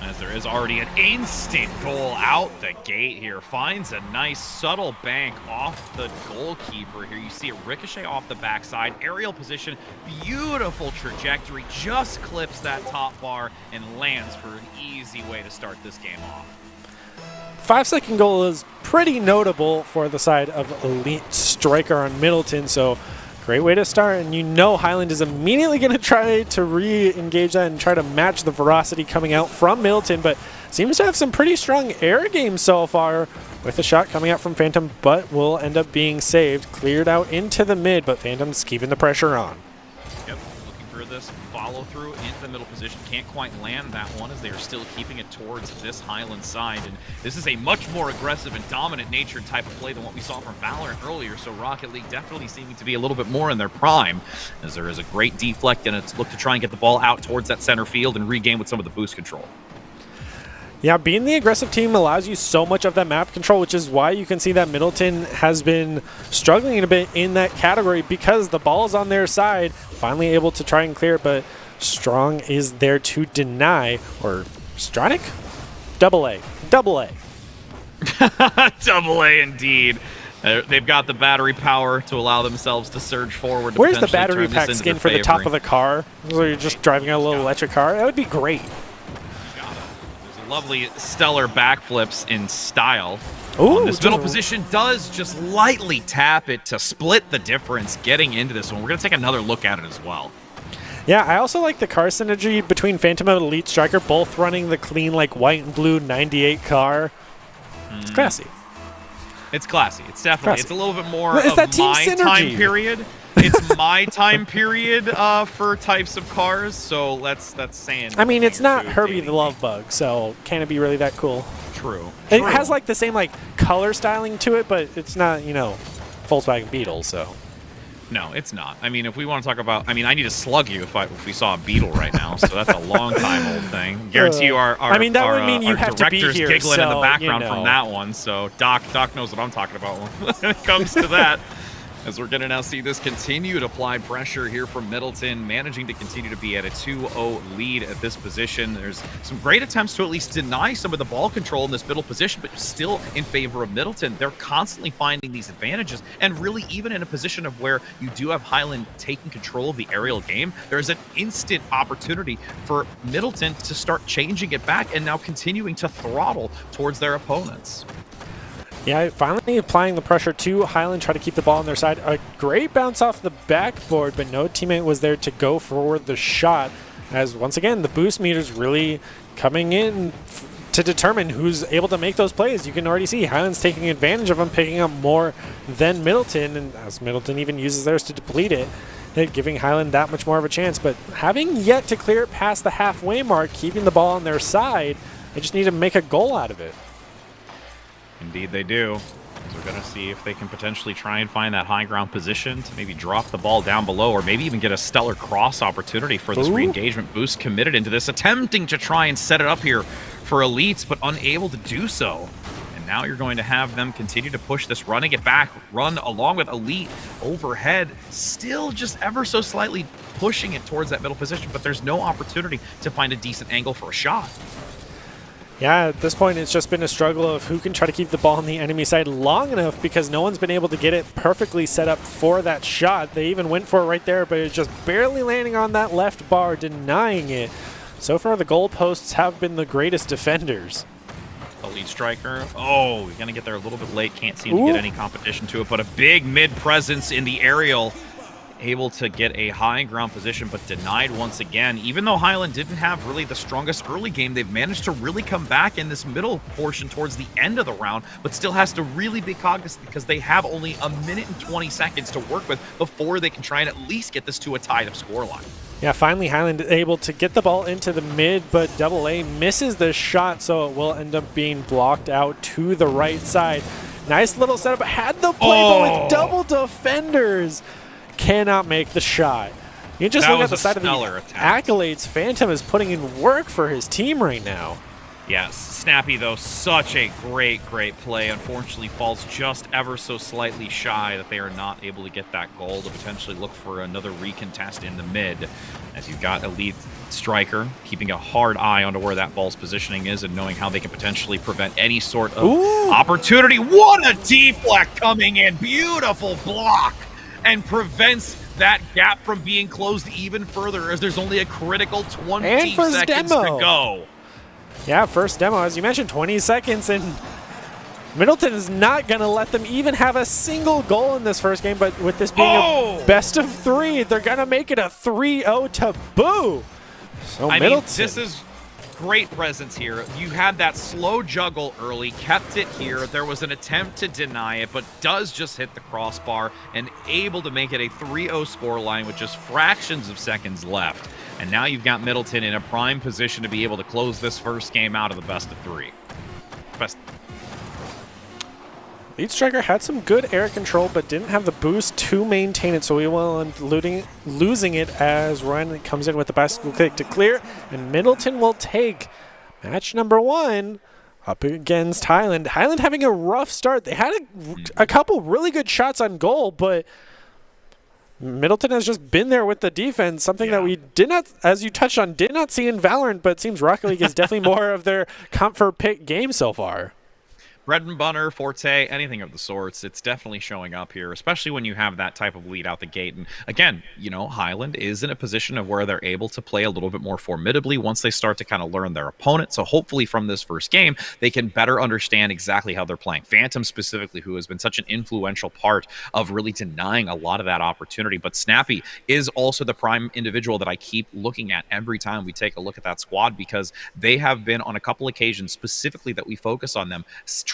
S2: As there is already an instant goal out the gate here. Finds a nice subtle bank off the goalkeeper here. You see it ricochet off the backside. Aerial position, beautiful trajectory. Just clips that top bar and lands for an easy way to start this game off.
S1: 5-second goal is pretty notable for the side of Elite Striker on Middleton, so great way to start. And you know Highland is immediately going to try to re-engage that and try to match the ferocity coming out from Middleton, but seems to have some pretty strong air games so far with a shot coming out from Phantom, but will end up being saved. Cleared out into the mid, but Phantom's keeping the pressure on.
S2: Yep, looking for this follow through into the middle position. Can't quite land that one as they are still keeping it towards this Highland side. And this is a much more aggressive and dominant natured type of play than what we saw from Valorant earlier. So Rocket League definitely seeming to be a little bit more in their prime, as there is a great deflect and it's look to try and get the ball out towards that center field and regain with some of the boost control.
S1: Yeah, being the aggressive team allows you so much of that map control, which is why you can see that Middleton has been struggling a bit in that category because the ball is on their side, finally able to try and clear it, but Strong is there to deny, or Stronic? Double A. Double A.
S2: Double A indeed. They've got the battery power to allow themselves to surge forward. To
S1: Where's the battery pack skin for the top of the car? So you're just driving a little electric car? That would be great.
S2: Lovely stellar backflips in style.
S1: Ooh,
S2: This middle position does just lightly tap it to split the difference getting into this one. We're going to take another look at it as well.
S1: Yeah, I also like the car synergy between Phantom and Elite Striker, both running the clean, like, white and blue 98 car. It's classy.
S2: It's classy. It's definitely,
S1: Classy.
S2: it's a little bit more
S1: It's
S2: of
S1: that team
S2: my
S1: synergy.
S2: time period. It's my time period for types of cars, so that's saying.
S1: I mean, it's not
S2: too,
S1: Herbie
S2: dating
S1: the
S2: me.
S1: Love Bug, so can it be really that cool?
S2: True.
S1: It has, like, the same, like, color styling to it, but it's not, you know, Volkswagen Beetle, so.
S2: No, it's not. I mean, if we want to talk about, I mean, I need to slug you if we saw a Beetle right now, so that's a long time old thing. Guarantee you our
S1: I mean, that would mean you
S2: our
S1: have to be
S2: director's
S1: here,
S2: giggling in the
S1: so,
S2: background
S1: you know.
S2: from that one, so Doc knows what I'm talking about when it comes to that. As we're going to now see this continued applied pressure here from Middleton, managing to continue to be at a 2-0 lead at this position. There's some great attempts to at least deny some of the ball control in this middle position, but still in favor of Middleton. They're constantly finding these advantages, and really even in a position of where you do have Highland taking control of the aerial game, there's an instant opportunity for Middleton to start changing it back and now continuing to throttle towards their opponents.
S1: Yeah, finally applying the pressure to Highland, try to keep the ball on their side. A great bounce off the backboard, but no teammate was there to go for the shot. As once again, the boost meter's really coming in to determine who's able to make those plays. You can already see Highland's taking advantage of them, picking up more than Middleton, and as Middleton even uses theirs to deplete it, giving Highland that much more of a chance. But having yet to clear it past the halfway mark, keeping the ball on their side, they just need to make a goal out of it.
S2: Indeed they do. So we're going to see if they can potentially try and find that high ground position to maybe drop the ball down below, or maybe even get a stellar cross opportunity for this re-engagement boost committed into this, attempting to try and set it up here for Elites, but unable to do so. And now you're going to have them continue to push this, running it back, run along with Elite overhead, still just ever so slightly pushing it towards that middle position, but there's no opportunity to find a decent angle for a shot.
S1: Yeah, at this point, it's just been a struggle of who can try to keep the ball on the enemy side long enough, because no one's been able to get it perfectly set up for that shot. They even went for it right there, but it's just barely landing on that left bar, denying it. So far, the goalposts have been the greatest defenders.
S2: Elite Striker. Oh, you're going to get there a little bit late. Can't seem to get any competition to it, but a big mid presence in the aerial. Able to get a high ground position, but denied once again. Even though Highland didn't have really the strongest early game, they've managed to really come back in this middle portion towards the end of the round, but still has to really be cognizant because they have only a minute and 20 seconds to work with before they can try and at least get this to a tied up scoreline.
S1: Yeah, finally Highland able to get the ball into the mid, but Double A misses the shot, so it will end up being blocked out to the right side. Nice little setup. Had the play, but with double defenders. Cannot make the shot. You can just look at the side of the accolades. Phantom is putting in work for his team right now.
S2: Yes, Snappy, though, such a great play. Unfortunately, falls just ever so slightly shy that they are not able to get that goal to potentially look for another recontest in the mid. As you've got Elite Striker keeping a hard eye onto where that ball's positioning is and knowing how they can potentially prevent any sort of opportunity. What a deflect coming in. Beautiful block. And prevents that gap from being closed even further as there's only a critical 20 seconds to go.
S1: Yeah, first demo. As you mentioned, 20 seconds, and Middleton is not going to let them even have a single goal in this first game, but with this being a best of 3, they're going to make it a 3-0 to Boo. So
S2: I
S1: Middleton.
S2: mean, this is great presence here. You had that slow juggle early, kept it here. There was an attempt to deny it, but does just hit the crossbar and able to make it a 3-0 scoreline with just fractions of seconds left. And now you've got Middleton in a prime position to be able to close this first game out of the best of 3.
S1: Lead Striker had some good air control, but didn't have the boost to maintain it, so we will end up losing it as Ryan comes in with the bicycle kick to clear, and Middleton will take match number 1 up against Highland. Highland having a rough start. They had a couple really good shots on goal, but Middleton has just been there with the defense, something that we did not, as you touched on, did not see in Valorant, but it seems Rocket League is definitely more of their comfort pick game so far.
S2: Bread and butter, forte, anything of the sorts, it's definitely showing up here, especially when you have that type of lead out the gate. And again, you know, Highland is in a position of where they're able to play a little bit more formidably once they start to kind of learn their opponent. So hopefully from this first game, they can better understand exactly how they're playing. Phantom specifically, who has been such an influential part of really denying a lot of that opportunity. But Snappy is also the prime individual that I keep looking at every time we take a look at that squad, because they have been on a couple occasions specifically that we focus on them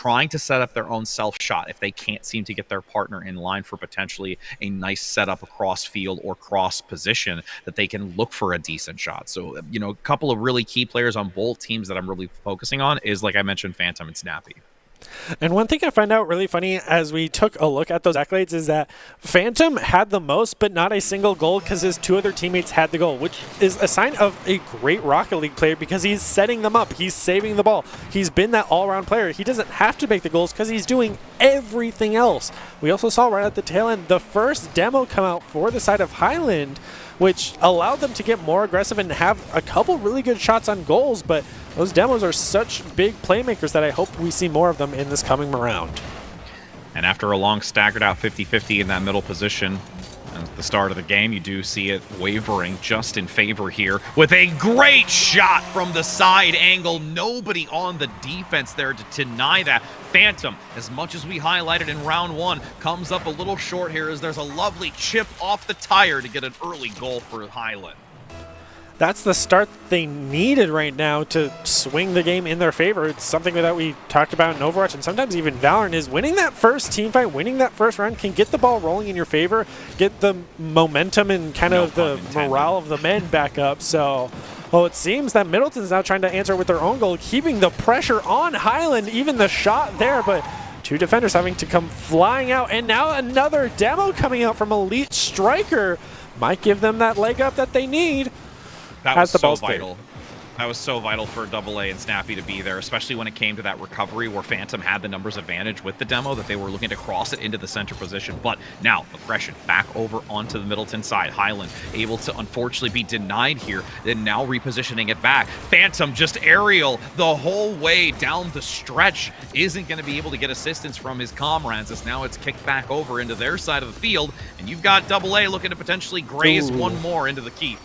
S2: trying to set up their own self shot if they can't seem to get their partner in line for potentially a nice setup across field or cross position that they can look for a decent shot. So, you know, a couple of really key players on both teams that I'm really focusing on is, like I mentioned, Phantom and Snappy.
S1: And one thing I find out really funny as we took a look at those accolades is that Phantom had the most, but not a single goal because his 2 other teammates had the goal, which is a sign of a great Rocket League player because he's setting them up. He's saving the ball. He's been that all-around player. He doesn't have to make the goals because he's doing everything else. We also saw right at the tail end the first demo come out for the side of Highland, which allowed them to get more aggressive and have a couple really good shots on goals, but those demos are such big playmakers that I hope we see more of them in this coming round.
S2: And after a long staggered out 50-50 in that middle position at the start of the game, you do see it wavering just in favor here with a great shot from the side angle. Nobody on the defense there to deny that. Phantom, as much as we highlighted in round 1, comes up a little short here as there's a lovely chip off the tire to get an early goal for Highland.
S1: That's the start they needed right now to swing the game in their favor. It's something that we talked about in Overwatch and sometimes even Valorant is winning that first team fight, winning that first round can get the ball rolling in your favor, get the momentum and kind of the morale of the men back up. So, well, it seems that Middleton's now trying to answer with their own goal, keeping the pressure on Highland, even the shot there, but 2 defenders having to come flying out. And now another demo coming out from Elite Striker might give them that leg up that they need.
S2: That was so vital. That was so vital for AA and Snappy to be there, especially when it came to that recovery where Phantom had the numbers advantage with the demo, that they were looking to cross it into the center position. But now, aggression back over onto the Middleton side. Highland able to unfortunately be denied here, then now repositioning it back. Phantom just aerial the whole way down the stretch. Isn't going to be able to get assistance from his comrades as now it's kicked back over into their side of the field. And you've got AA looking to potentially graze one more into the keep.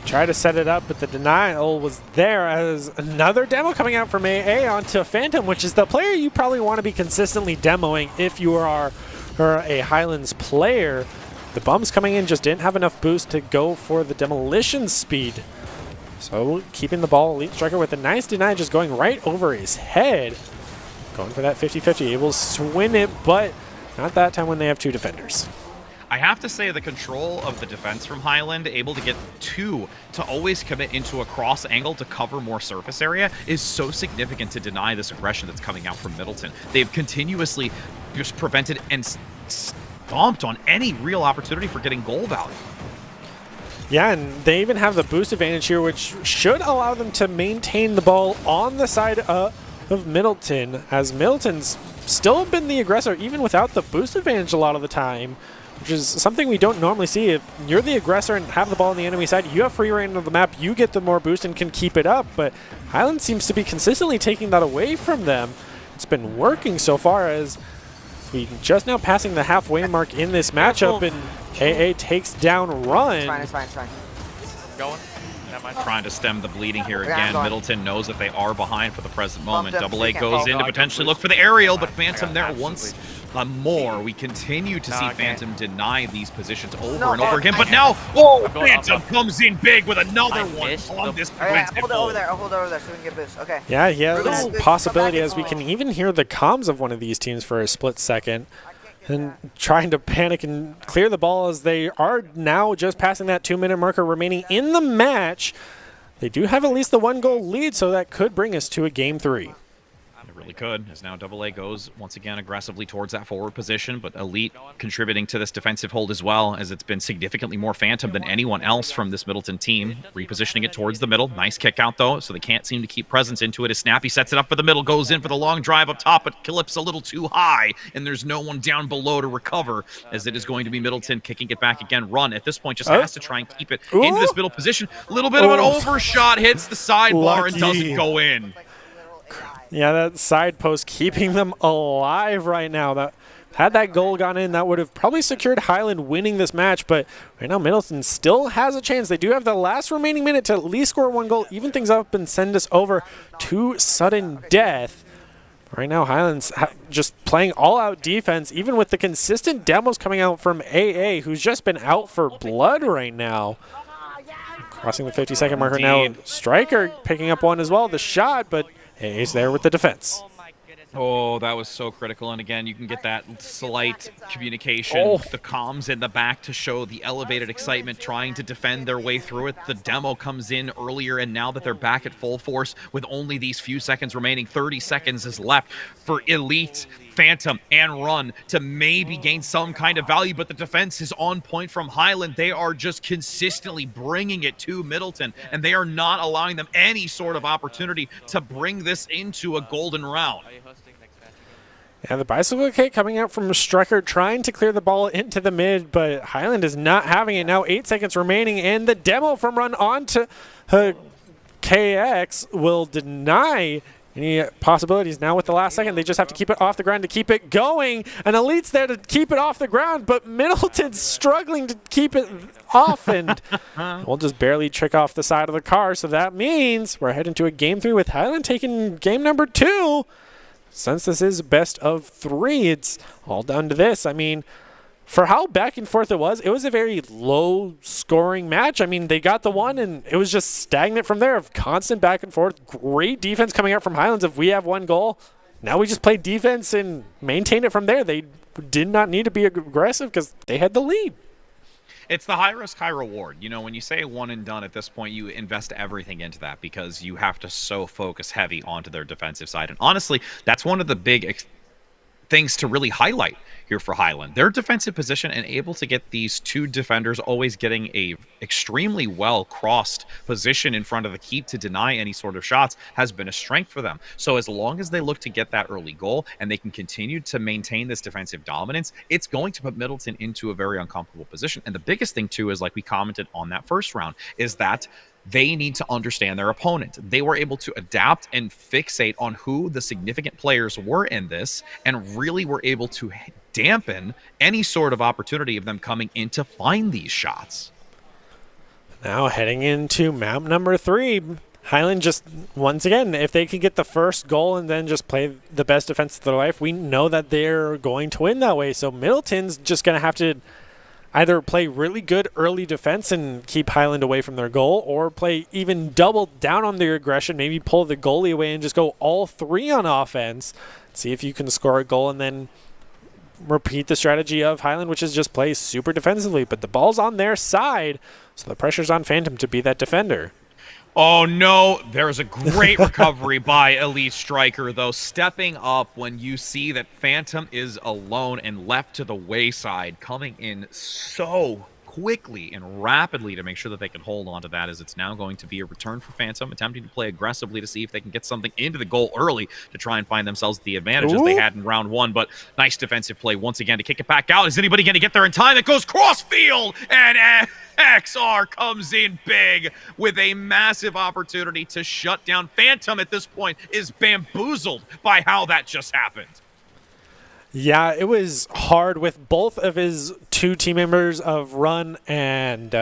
S1: Try to set it up, but the denial was there as another demo coming out from AA onto Phantom, which is the player you probably want to be consistently demoing if you are a Highlands player. The bums coming in just didn't have enough boost to go for the demolition speed. So keeping the ball, Elite Striker with a nice deny, just going right over his head. Going for that 50-50, able to win it, but not that time when they have 2 defenders.
S2: I have to say the control of the defense from Highland, able to get 2 to always commit into a cross angle to cover more surface area, is so significant to deny this aggression that's coming out from Middleton. They've continuously just prevented and stomped on any real opportunity for getting goal value.
S1: Yeah, and they even have the boost advantage here, which should allow them to maintain the ball on the side of Middleton, as Middleton's still been the aggressor, even without the boost advantage a lot of the time. which is something we don't normally see. If you're the aggressor and have the ball on the enemy side, you have free reign of the map, you get the more boost and can keep it up, but Highland seems to be consistently taking that away from them. It's been working so far as we just now passing the halfway mark in this matchup, and AA takes down Run.
S3: It's fine.
S4: Going.
S2: Trying to stem the bleeding here
S3: Yeah,
S2: again.
S3: go on.
S2: Middleton knows that they are behind for the present moment.
S3: them,
S2: Double
S3: so
S2: A
S3: you can't
S2: goes
S3: fall.
S2: in to
S4: No, I
S2: potentially
S4: can
S2: look for the aerial, but
S4: I
S2: Phantom
S4: got
S2: there
S4: absolutely-
S2: once more. We continue to
S4: No,
S2: see
S4: I can't.
S2: Phantom deny these positions over
S3: No,
S2: and over
S3: oh,
S2: again,
S3: I
S2: but
S3: can't.
S2: now, whoa,
S4: I'm going up,
S2: Phantom comes in big with another
S4: I
S2: one
S4: missed
S2: on
S4: the-
S2: this
S3: Oh, yeah,
S2: defensive
S3: hold it
S2: hold.
S3: over there. I'll hold it over there so we can get boost. Okay.
S1: Yeah, he has
S3: Really?
S1: a possibility
S3: Come back
S1: as we
S3: and
S1: can
S3: follow.
S1: even hear the comms of one of these teams for a split second. And trying to panic and clear the ball as they are now just passing that 2-minute marker remaining in the match. They do have at least the 1-goal lead, so that could bring us to a game 3.
S2: It really could, as now Double A goes once again aggressively towards that forward position, but Elite contributing to this defensive hold as well, as it's been significantly more Phantom than anyone else from this Middleton team. Repositioning it towards the middle. Nice kick out, though, so they can't seem to keep presence into it. As Snappy sets it up for the middle, goes in for the long drive up top, but Clip's a little too high, and there's no one down below to recover, as it is going to be Middleton kicking it back again. Run, at this point, just has to try and keep it into this middle position. A little bit of an overshot, hits the sidebar and
S1: Lucky.
S2: doesn't go in.
S1: Yeah, that side post keeping them alive right now. That had that goal gone in, that would have probably secured Highland winning this match, but right now Middleton still has a chance. They do have the last remaining minute to at least score 1 goal, even things up and send us over to sudden death. Right now Highland's just playing all-out defense, even with the consistent demos coming out from AA, who's just been out for blood right now. Crossing the 50-second marker now.
S2: Indeed.
S1: Striker picking up one as well, the shot, but AA's there with the defense.
S2: Oh, that was so critical. And again, you can get that slight communication,
S1: Oh.
S2: the comms in the back to show the elevated excitement trying to defend their way through it. The demo comes in earlier, and now that they're back at full force with only these few seconds remaining, 30 seconds is left for Elite, Phantom, and Run to maybe gain some kind of value, but the defense is on point from Highland. They are just consistently bringing it to Middleton, and they are not allowing them any sort of opportunity to bring this into a golden round.
S1: Yeah, the bicycle kick coming out from Striker trying to clear the ball into the mid, but Highland is not having it. Now 8 seconds remaining, and the demo from Run onto KX will deny any possibilities. Now with the last second, they just have to keep it off the ground to keep it going. And Elite's there to keep it off the ground, but Middleton's struggling to keep it off, and we'll just barely trick off the side of the car. So that means we're heading to a game 3 with Highland taking game number 2. Since this is best of 3, it's all down to this. I mean, for how back and forth it was a very low-scoring match. I mean, they got the one, and it was just stagnant from there of constant back and forth. Great defense coming out from Highlands. If we have 1 goal, now we just play defense and maintain it from there. They did not need to be aggressive because they had the lead.
S2: It's the high risk, high reward. You know, when you say one and done at this point, you invest everything into that because you have to so focus heavy onto their defensive side. And honestly, that's one of the big things to really highlight here for Highland. Their defensive position and able to get these 2 defenders always getting a extremely well crossed position in front of the keep to deny any sort of shots has been a strength for them. So as long as they look to get that early goal and they can continue to maintain this defensive dominance, it's going to put Middleton into a very uncomfortable position. And the biggest thing too is, like we commented on that first round, is that they need to understand their opponent. They were able to adapt and fixate on who the significant players were in this, and really were able to dampen any sort of opportunity of them coming in to find these shots.
S1: Now heading into map number 3. Highland just, once again, if they can get the first goal and then just play the best defense of their life, we know that they're going to win that way. So Middleton's just going to have to either play really good early defense and keep Highland away from their goal, or play even double down on their aggression, maybe pull the goalie away and just go all 3 on offense. See if you can score a goal and then repeat the strategy of Highland, which is just play super defensively. But the ball's on their side, so the pressure's on Phantom to be that defender.
S2: Oh no, there's a great recovery by Elite Striker, though, stepping up when you see that Phantom is alone and left to the wayside, coming in so quickly and rapidly to make sure that they can hold on to that, as it's now going to be a return for Phantom, attempting to play aggressively to see if they can get something into the goal early to try and find themselves the advantages they had in round one. But nice defensive play once again to kick it back out. Is anybody going to get there in time? It goes cross field, and XR comes in big with a massive opportunity to shut down. Phantom at this point is bamboozled by how that just happened.
S1: Yeah, it was hard with both of his two team members of Run and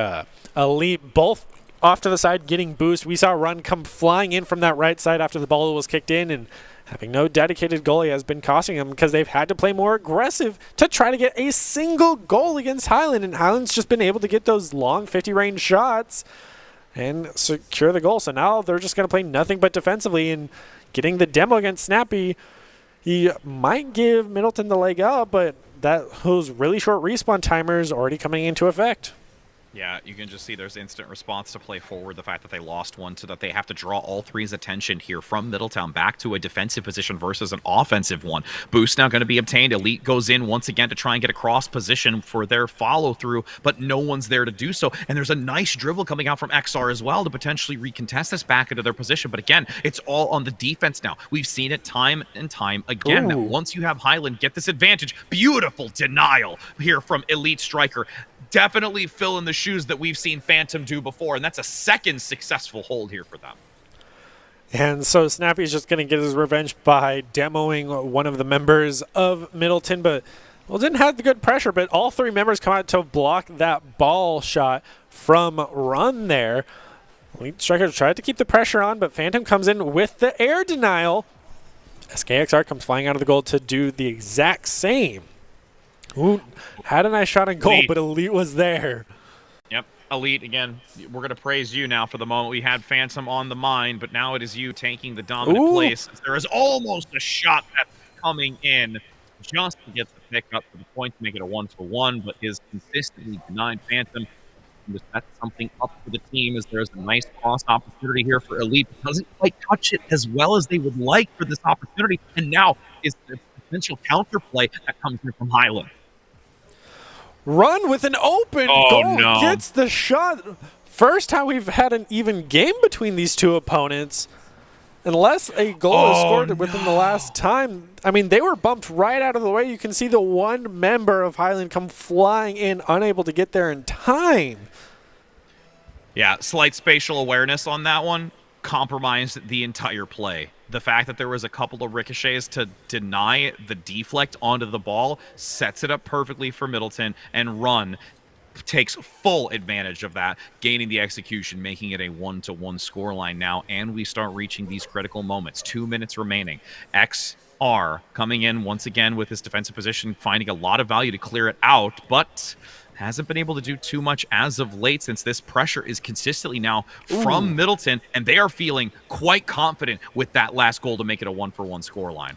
S1: Elite both off to the side getting boost. We saw Run come flying in from that right side after the ball was kicked in, and having no dedicated goalie has been costing them because they've had to play more aggressive to try to get a single goal against Highland, and Highland's just been able to get those long 50-range shots and secure the goal. So now they're just going to play nothing but defensively, and getting the demo against Snappy, he might give Middleton the leg up, but those really short respawn timers already coming into effect.
S2: Yeah, you can just see there's instant response to play forward. The fact that they lost one so that they have to draw all three's attention here from Middletown back to a defensive position versus an offensive one. Boost now going to be obtained. Elite goes in once again to try and get a cross position for their follow through, but no one's there to do so. And there's a nice dribble coming out from XR as well to potentially recontest this back into their position. But again, it's all on the defense now. We've seen it time and time again. Now, once you have Highland get this advantage, beautiful denial here from Elite Striker. Definitely fill in the shoes that we've seen Phantom do before, and that's a second successful hold here for them.
S1: And so Snappy's just going to get his revenge by demoing one of the members of Middleton, but didn't have the good pressure, but all three members come out to block that ball shot from Run there. Elite Striker tried to keep the pressure on, but Phantom comes in with the air denial. SKXR comes flying out of the goal to do the exact same. Ooh, had a nice shot on goal, but Elite was there.
S2: Yep, Elite, again, we're going to praise you now for the moment. We had Phantom on the mind, but now it is you taking the dominant place. There is almost a shot that's coming in just to get the pick up to the point to make it a 1-for-1, but is consistently denied Phantom. To set something up for the team, as there's a nice cross opportunity here for Elite. Doesn't quite touch it as well as they would like for this opportunity, and now is the potential counterplay that comes in from Highland.
S1: Run with an open goal, gets the shot. First time we've had an even game between these two opponents. Unless a goal is scored within the last time. I mean, they were bumped right out of the way. You can see the one member of Highland come flying in, unable to get there in time.
S2: Yeah, slight spatial awareness on that one compromised the entire play. The fact that there was a couple of ricochets to deny the deflect onto the ball sets it up perfectly for Middleton, and Run takes full advantage of that, gaining the execution, making it a 1-1 scoreline now, and we start reaching these critical moments. 2 minutes remaining. XR coming in once again with his defensive position, finding a lot of value to clear it out, but hasn't been able to do too much as of late, since this pressure is consistently now from Middleton, and they are feeling quite confident with that last goal to make it a 1-for-1 scoreline.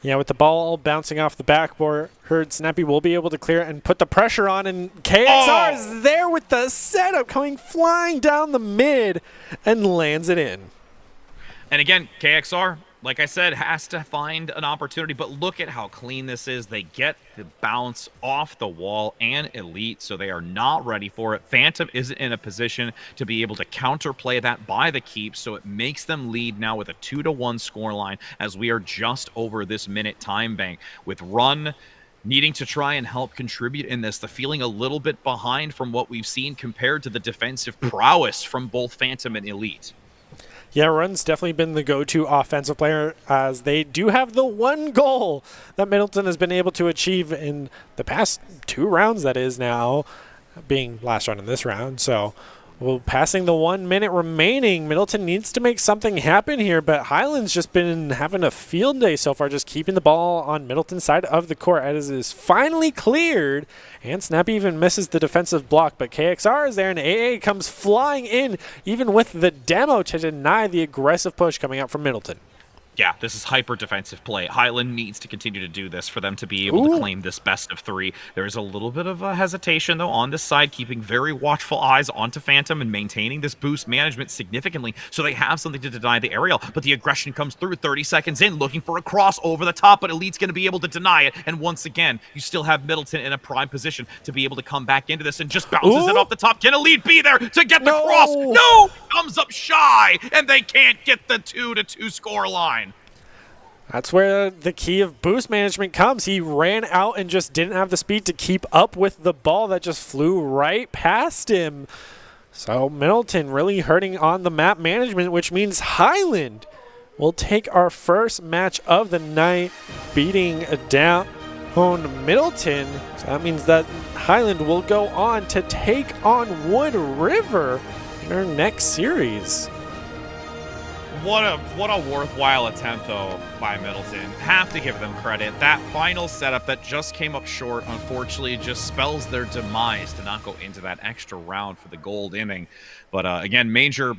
S1: Yeah, with the ball bouncing off the backboard, Snappy will be able to clear it and put the pressure on, and KXR is there with the setup, coming flying down the mid and lands it in.
S2: And again, KXR, like I said, has to find an opportunity, but look at how clean this is. They get the bounce off the wall and Elite, so they are not ready for it. Phantom isn't in a position to be able to counterplay that by the keep, so it makes them lead now with a 2-1 scoreline as we are just over this minute time bank, with Run needing to try and help contribute in this. The feeling a little bit behind from what we've seen compared to the defensive prowess from both Phantom and Elite.
S1: Yeah, Run's definitely been the go-to offensive player, as they do have the one goal that Middleton has been able to achieve in the past 2 rounds, that is now, being last round in this round. So, passing the 1 minute remaining, Middleton needs to make something happen here, but Highland's just been having a field day so far, just keeping the ball on Middleton's side of the court as it is finally cleared, and Snappy even misses the defensive block, but KXR is there, and AA comes flying in, even with the demo, to deny the aggressive push coming out from Middleton.
S2: Yeah, this is hyper defensive play. Highland needs to continue to do this for them to be able to claim this best of 3. There's a little bit of a hesitation, though, on this side, keeping very watchful eyes onto Phantom and maintaining this boost management significantly so they have something to deny the aerial. But the aggression comes through 30 seconds in, looking for a cross over the top, but Elite's going to be able to deny it. And once again, you still have Middleton in a prime position to be able to come back into this and just bounces it off the top. Can Elite be there to get the cross? No! Comes up shy, and they can't get the 2-2 score line.
S1: That's where the key of boost management comes. He ran out and just didn't have the speed to keep up with the ball that just flew right past him. So Middleton really hurting on the map management, which means Highland will take our first match of the night, beating down Middleton. So that means that Highland will go on to take on Wood River in our next series.
S2: What a worthwhile attempt, though, by Middleton. Have to give them credit. That final setup that just came up short, unfortunately, just spells their demise to not go into that extra round for the gold inning. But again, major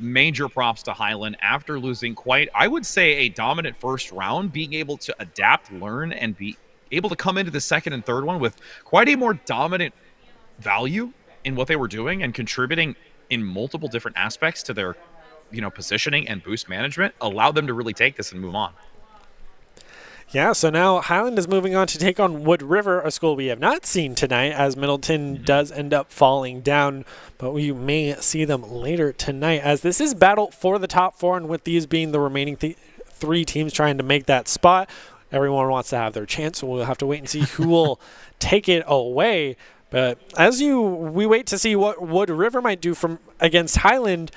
S2: props to Highland after losing quite, I would say, a dominant first round, being able to adapt, learn, and be able to come into the second and third one with quite a more dominant value in what they were doing and contributing in multiple different aspects to their positioning and boost management, allowed them to really take this and move on.
S1: Yeah, so now Highland is moving on to take on Wood River, a school we have not seen tonight, as Middleton does end up falling down, but we may see them later tonight, as this is battle for the top 4, and with these being the remaining 3 teams trying to make that spot, everyone wants to have their chance, so we'll have to wait and see who will take it away. But we wait to see what Wood River might do against Highland.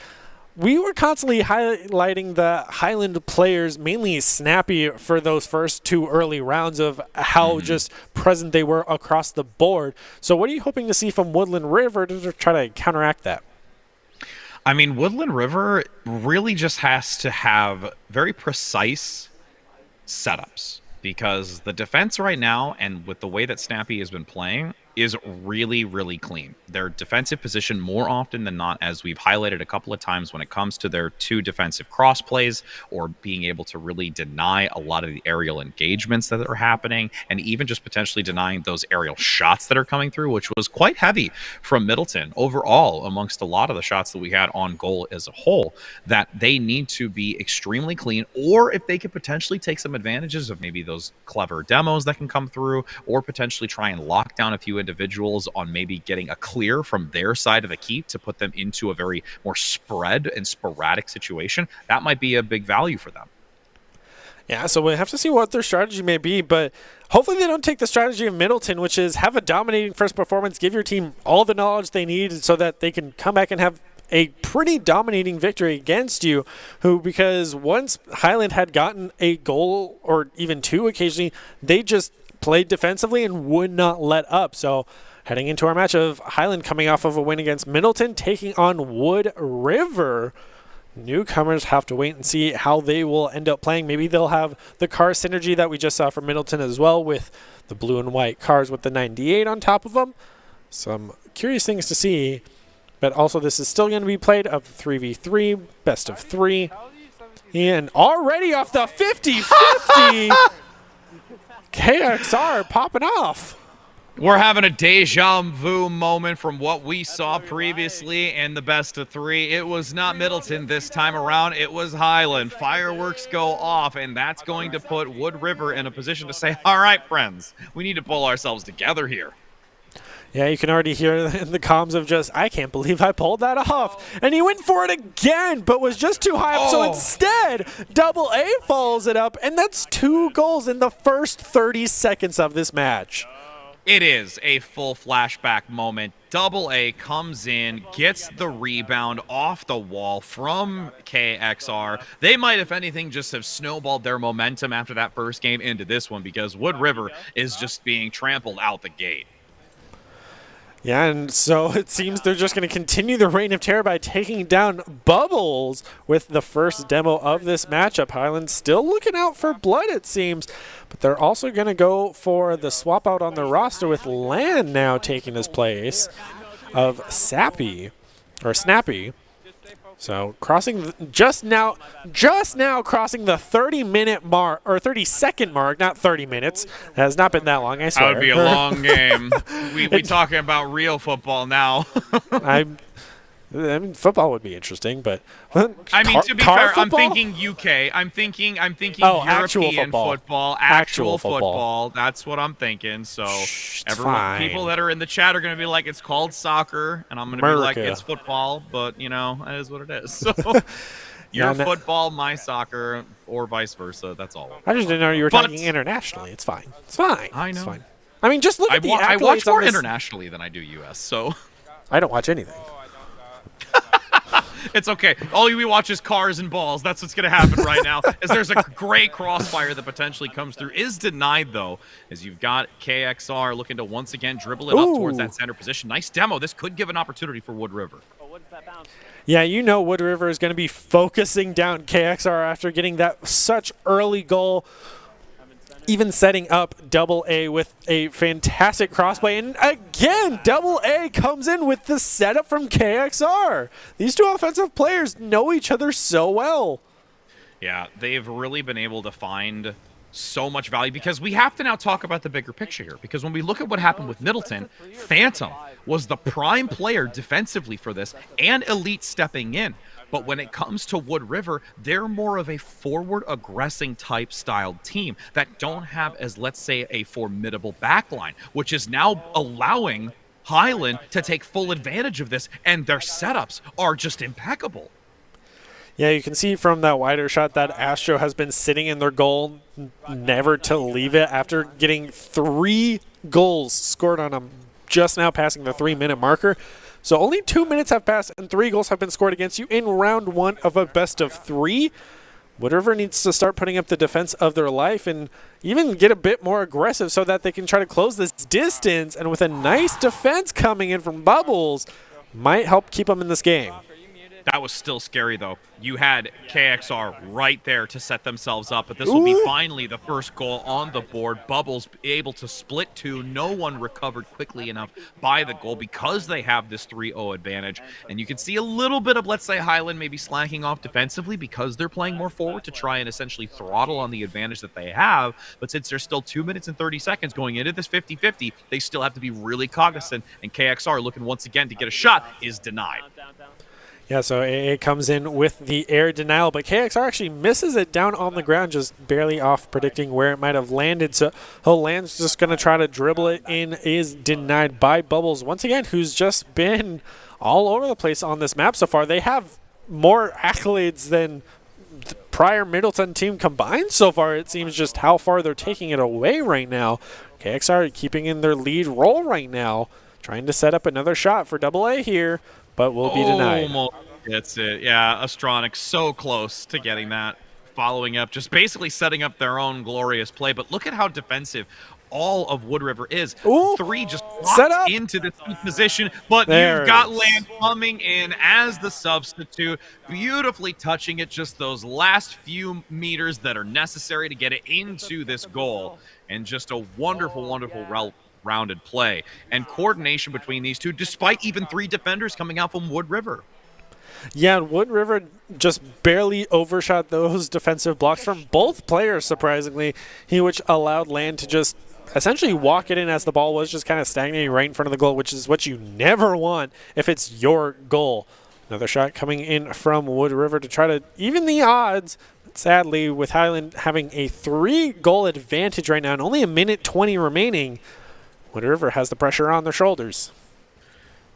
S1: We were constantly highlighting the Highland players, mainly Snappy, for those first 2 early rounds of how just present they were across the board. So what are you hoping to see from Woodland River to try to counteract that?
S2: I mean, Woodland River really just has to have very precise setups, because the defense right now, and with the way that Snappy has been playing, is really, really clean. Their defensive position, more often than not, as we've highlighted a couple of times when it comes to their 2 defensive cross plays or being able to really deny a lot of the aerial engagements that are happening, and even just potentially denying those aerial shots that are coming through, which was quite heavy from Middleton overall amongst a lot of the shots that we had on goal as a whole, that they need to be extremely clean, or if they could potentially take some advantages of maybe those clever demos that can come through, or potentially try and lock down a few individuals on maybe getting a clear from their side of the keep to put them into a very more spread and sporadic situation, that might be a big value for them.
S1: Yeah, so we'll have to see what their strategy may be, but hopefully they don't take the strategy of Middleton, which is have a dominating first performance, give your team all the knowledge they need so that they can come back and have a pretty dominating victory against you, because once Highland had gotten a goal or even 2 occasionally, they just played defensively and would not let up. So heading into our match of Highland coming off of a win against Middleton, taking on Wood River. Newcomers have to wait and see how they will end up playing. Maybe they'll have the car synergy that we just saw from Middleton as well, with the blue and white cars with the 98 on top of them. Some curious things to see. But also this is still going to be played of 3v3, best of 3. And already off the 50-50, KXR popping off.
S2: We're having a deja vu moment from what we saw previously in the best of 3. It was not Middleton this time around. It was Highland. Fireworks go off, and that's going to put Wood River in a position to say, all right, friends, we need to pull ourselves together here.
S1: Yeah, you can already hear in the comms of just, I can't believe I pulled that off. And he went for it again, but was just too high up. So instead, Double A follows it up, and that's 2 goals in the first 30 seconds of this match.
S2: It is a full flashback moment. Double A comes in, gets the rebound off the wall from KXR. They might, if anything, just have snowballed their momentum after that first game into this one, because Wood River is just being trampled out the gate.
S1: Yeah, and so it seems they're just going to continue the reign of terror by taking down Bubbles with the first demo of this matchup. Highland still looking out for blood, it seems, but they're also going to go for the swap out on the roster, with Land now taking his place of Snappy. So crossing just now crossing the 30-minute mark or 30-second mark, not 30 minutes. It has not been that long, I swear.
S2: That would be a long game. We talking about real football now.
S1: I mean, football would be interesting, but
S2: I mean, to be fair,
S1: football?
S2: I'm thinking UK. I'm thinking
S1: Oh, actual
S2: European
S1: football.
S2: actual
S1: football.
S2: football. That's what I'm thinking. So
S1: Shh, it's
S2: everyone,
S1: fine.
S2: people that are in the chat are going to be like, it's called soccer, and I'm going to be like,
S1: America.
S2: it's football, but you know, it is what it is. So
S1: Yeah,
S2: your
S1: no-
S2: football, my soccer, or vice versa. That's all.
S1: I just didn't know you were
S2: But-
S1: talking internationally. It's fine. It's fine.
S2: I
S1: It's
S2: know.
S1: fine. I mean, just look
S2: I,
S1: at the
S2: I watch
S1: accolades on
S2: more
S1: this-
S2: internationally than I do US, so
S1: I don't watch anything.
S2: it's okay. All we watch is cars and balls. That's what's going to happen right now. Is there's a great crossfire that potentially comes through. Is denied, though, as you've got KXR looking to once again dribble it up towards
S1: Ooh.
S2: that center position. Nice demo. This could give an opportunity for Wood River.
S1: Yeah, you know Wood River is going to be focusing down KXR after getting that such early goal, even setting up Double A with a fantastic crossplay. And again, Double A comes in with the setup from KXR. These two offensive players know each other so well.
S2: Yeah, they've really been able to find so much value because we have to now talk about the bigger picture here. Because when we look at what happened with Middleton, Phantom was the prime player defensively for this and Elite stepping in. But when it comes to Wood River, they're more of a forward aggressing type styled team that don't have as, let's say, a formidable backline, which is now allowing Highland to take full advantage of this, and their setups are just impeccable.
S1: Yeah, you can see from that wider shot that Astro has been sitting in their goal, never to leave it after getting 3 goals scored on them just now passing the 3-minute marker. So only 2 minutes have passed and 3 goals have been scored against you in round 1 of a best of 3. Wood River needs to start putting up the defense of their life and even get a bit more aggressive so that they can try to close this distance. And with a nice defense coming in from Bubbles, might help keep them in this game.
S2: That was still scary, though. You had KXR right there to set themselves up, but this will be finally the first goal on the board. Bubbles able to split 2. No one recovered quickly enough by the goal because they have this 3-0 advantage. And you can see a little bit of, let's say, Highland maybe slacking off defensively because they're playing more forward to try and essentially throttle on the advantage that they have. But since there's still 2 minutes and 30 seconds going into this 50-50, they still have to be really cognizant. And KXR looking once again to get a shot is denied.
S1: Yeah, so it comes in with the air denial, but KXR actually misses it down on the ground, just barely off predicting where it might have landed. So Land's just going to try to dribble it in, is denied by Bubbles once again, who's just been all over the place on this map so far. They have more accolades than the prior Middleton team combined so far. It seems just how far they're taking it away right now. KXR keeping in their lead role right now, trying to set up another shot for Double A here, but will be denied.
S2: Almost gets it. Yeah, Astronic so close to getting that. Following up, just basically setting up their own glorious play. But look at how defensive all of Wood River is.
S1: Ooh.
S2: 3 just
S1: Set
S2: locked
S1: up.
S2: into the key position, but
S1: There
S2: you've got
S1: it is.
S2: Land coming in as the substitute, beautifully touching it just those last few meters that are necessary to get it into this goal. And just a wonderful, wonderful rounded play and coordination between these two, despite even 3 defenders coming out from Wood River.
S1: Yeah, Wood River just barely overshot those defensive blocks from both players, surprisingly, which allowed Land to just essentially walk it in as the ball was just kind of stagnating right in front of the goal, which is what you never want if it's your goal. Another shot coming in from Wood River to try to even the odds. Sadly, with Highland having a 3-goal advantage right now and only a minute 20 remaining, Wood River has the pressure on their shoulders.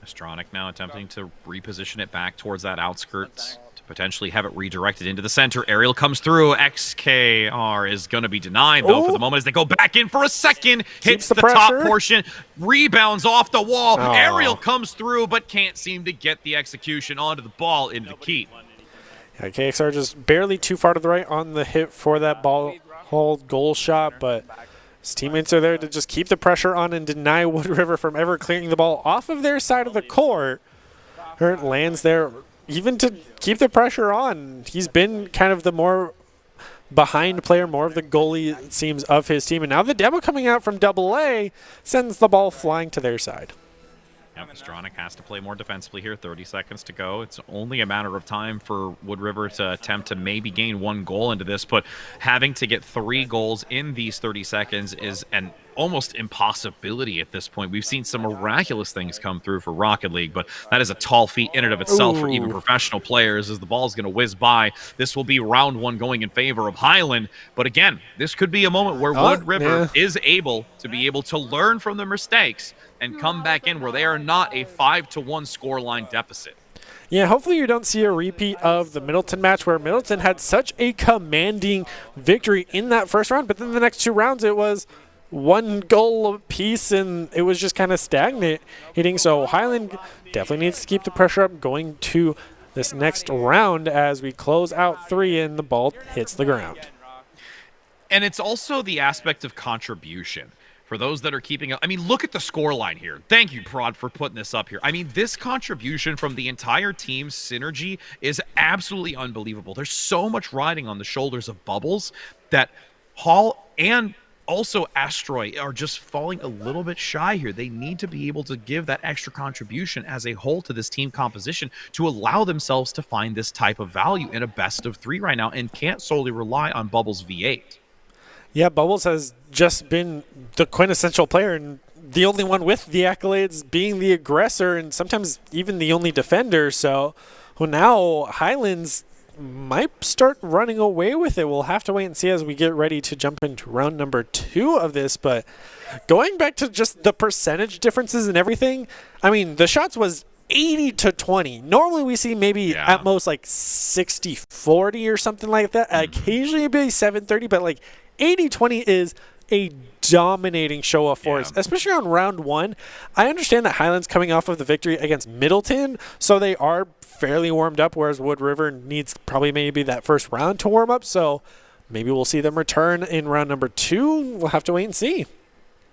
S2: Astronic now attempting to reposition it back towards that outskirts to potentially have it redirected into the center. Aerial comes through. XKR is going to be denied, though, for the moment as they go back in for a second. Hits
S1: the
S2: the top
S1: pressure.
S2: portion. Rebounds off the wall.
S1: Oh.
S2: Aerial comes through, but can't seem to get the execution onto the ball into the keep.
S1: Yeah, KXR just barely too far to the right on the hit for that ball hold goal shot, but his teammates are there to just keep the pressure on and deny Wood River from ever clearing the ball off of their side of the court. Hurt Lands there even to keep the pressure on. He's been kind of the more behind player, more of the goalie, it seems, of his team. And now the demo coming out from Double A sends the ball flying to their side.
S2: Yep, Stronach has to play more defensively here. 30 seconds to go. It's only a matter of time for Wood River to attempt to maybe gain 1 goal into this, but having to get 3 goals in these 30 seconds is an almost impossibility at this point. We've seen some miraculous things come through for Rocket League, but that is a tall feat in and of itself for even professional players as the ball's going to whiz by. This will be round 1 going in favor of Highland, but again, this could be a moment where Wood River is able to learn from their mistakes and come back in where they are not a 5-1 scoreline deficit.
S1: Yeah, hopefully you don't see a repeat of the Middleton match where Middleton had such a commanding victory in that first round, but then the next 2 rounds it was 1 goal apiece and it was just kind of stagnant hitting. So Highland definitely needs to keep the pressure up going to this next round as we close out 3 and the ball hits the ground.
S2: And it's also the aspect of contribution. For those that are keeping up, I mean, look at the score line here. Thank you, Prod, for putting this up here. I mean, this contribution from the entire team's synergy is absolutely unbelievable. There's so much riding on the shoulders of Bubbles that Hall and also Asteroid are just falling a little bit shy here. They need to be able to give that extra contribution as a whole to this team composition to allow themselves to find this type of value in a best of 3 right now and can't solely rely on Bubbles V8.
S1: Yeah, Bubbles has just been the quintessential player and the only one with the accolades, being the aggressor and sometimes even the only defender. So now Highlands might start running away with it. We'll have to wait and see as we get ready to jump into round number 2 of this. But going back to just the percentage differences and everything, I mean, the shots was 80-20. Normally we see maybe at most like 60-40 or something like that. Occasionally it'd be 7-30, but like 80-20 is a dominating show of force, especially on round 1. I understand that Highland's coming off of the victory against Middleton, so they are fairly warmed up, whereas Wood River needs probably maybe that first round to warm up. So maybe we'll see them return in round number 2. We'll have to wait and see.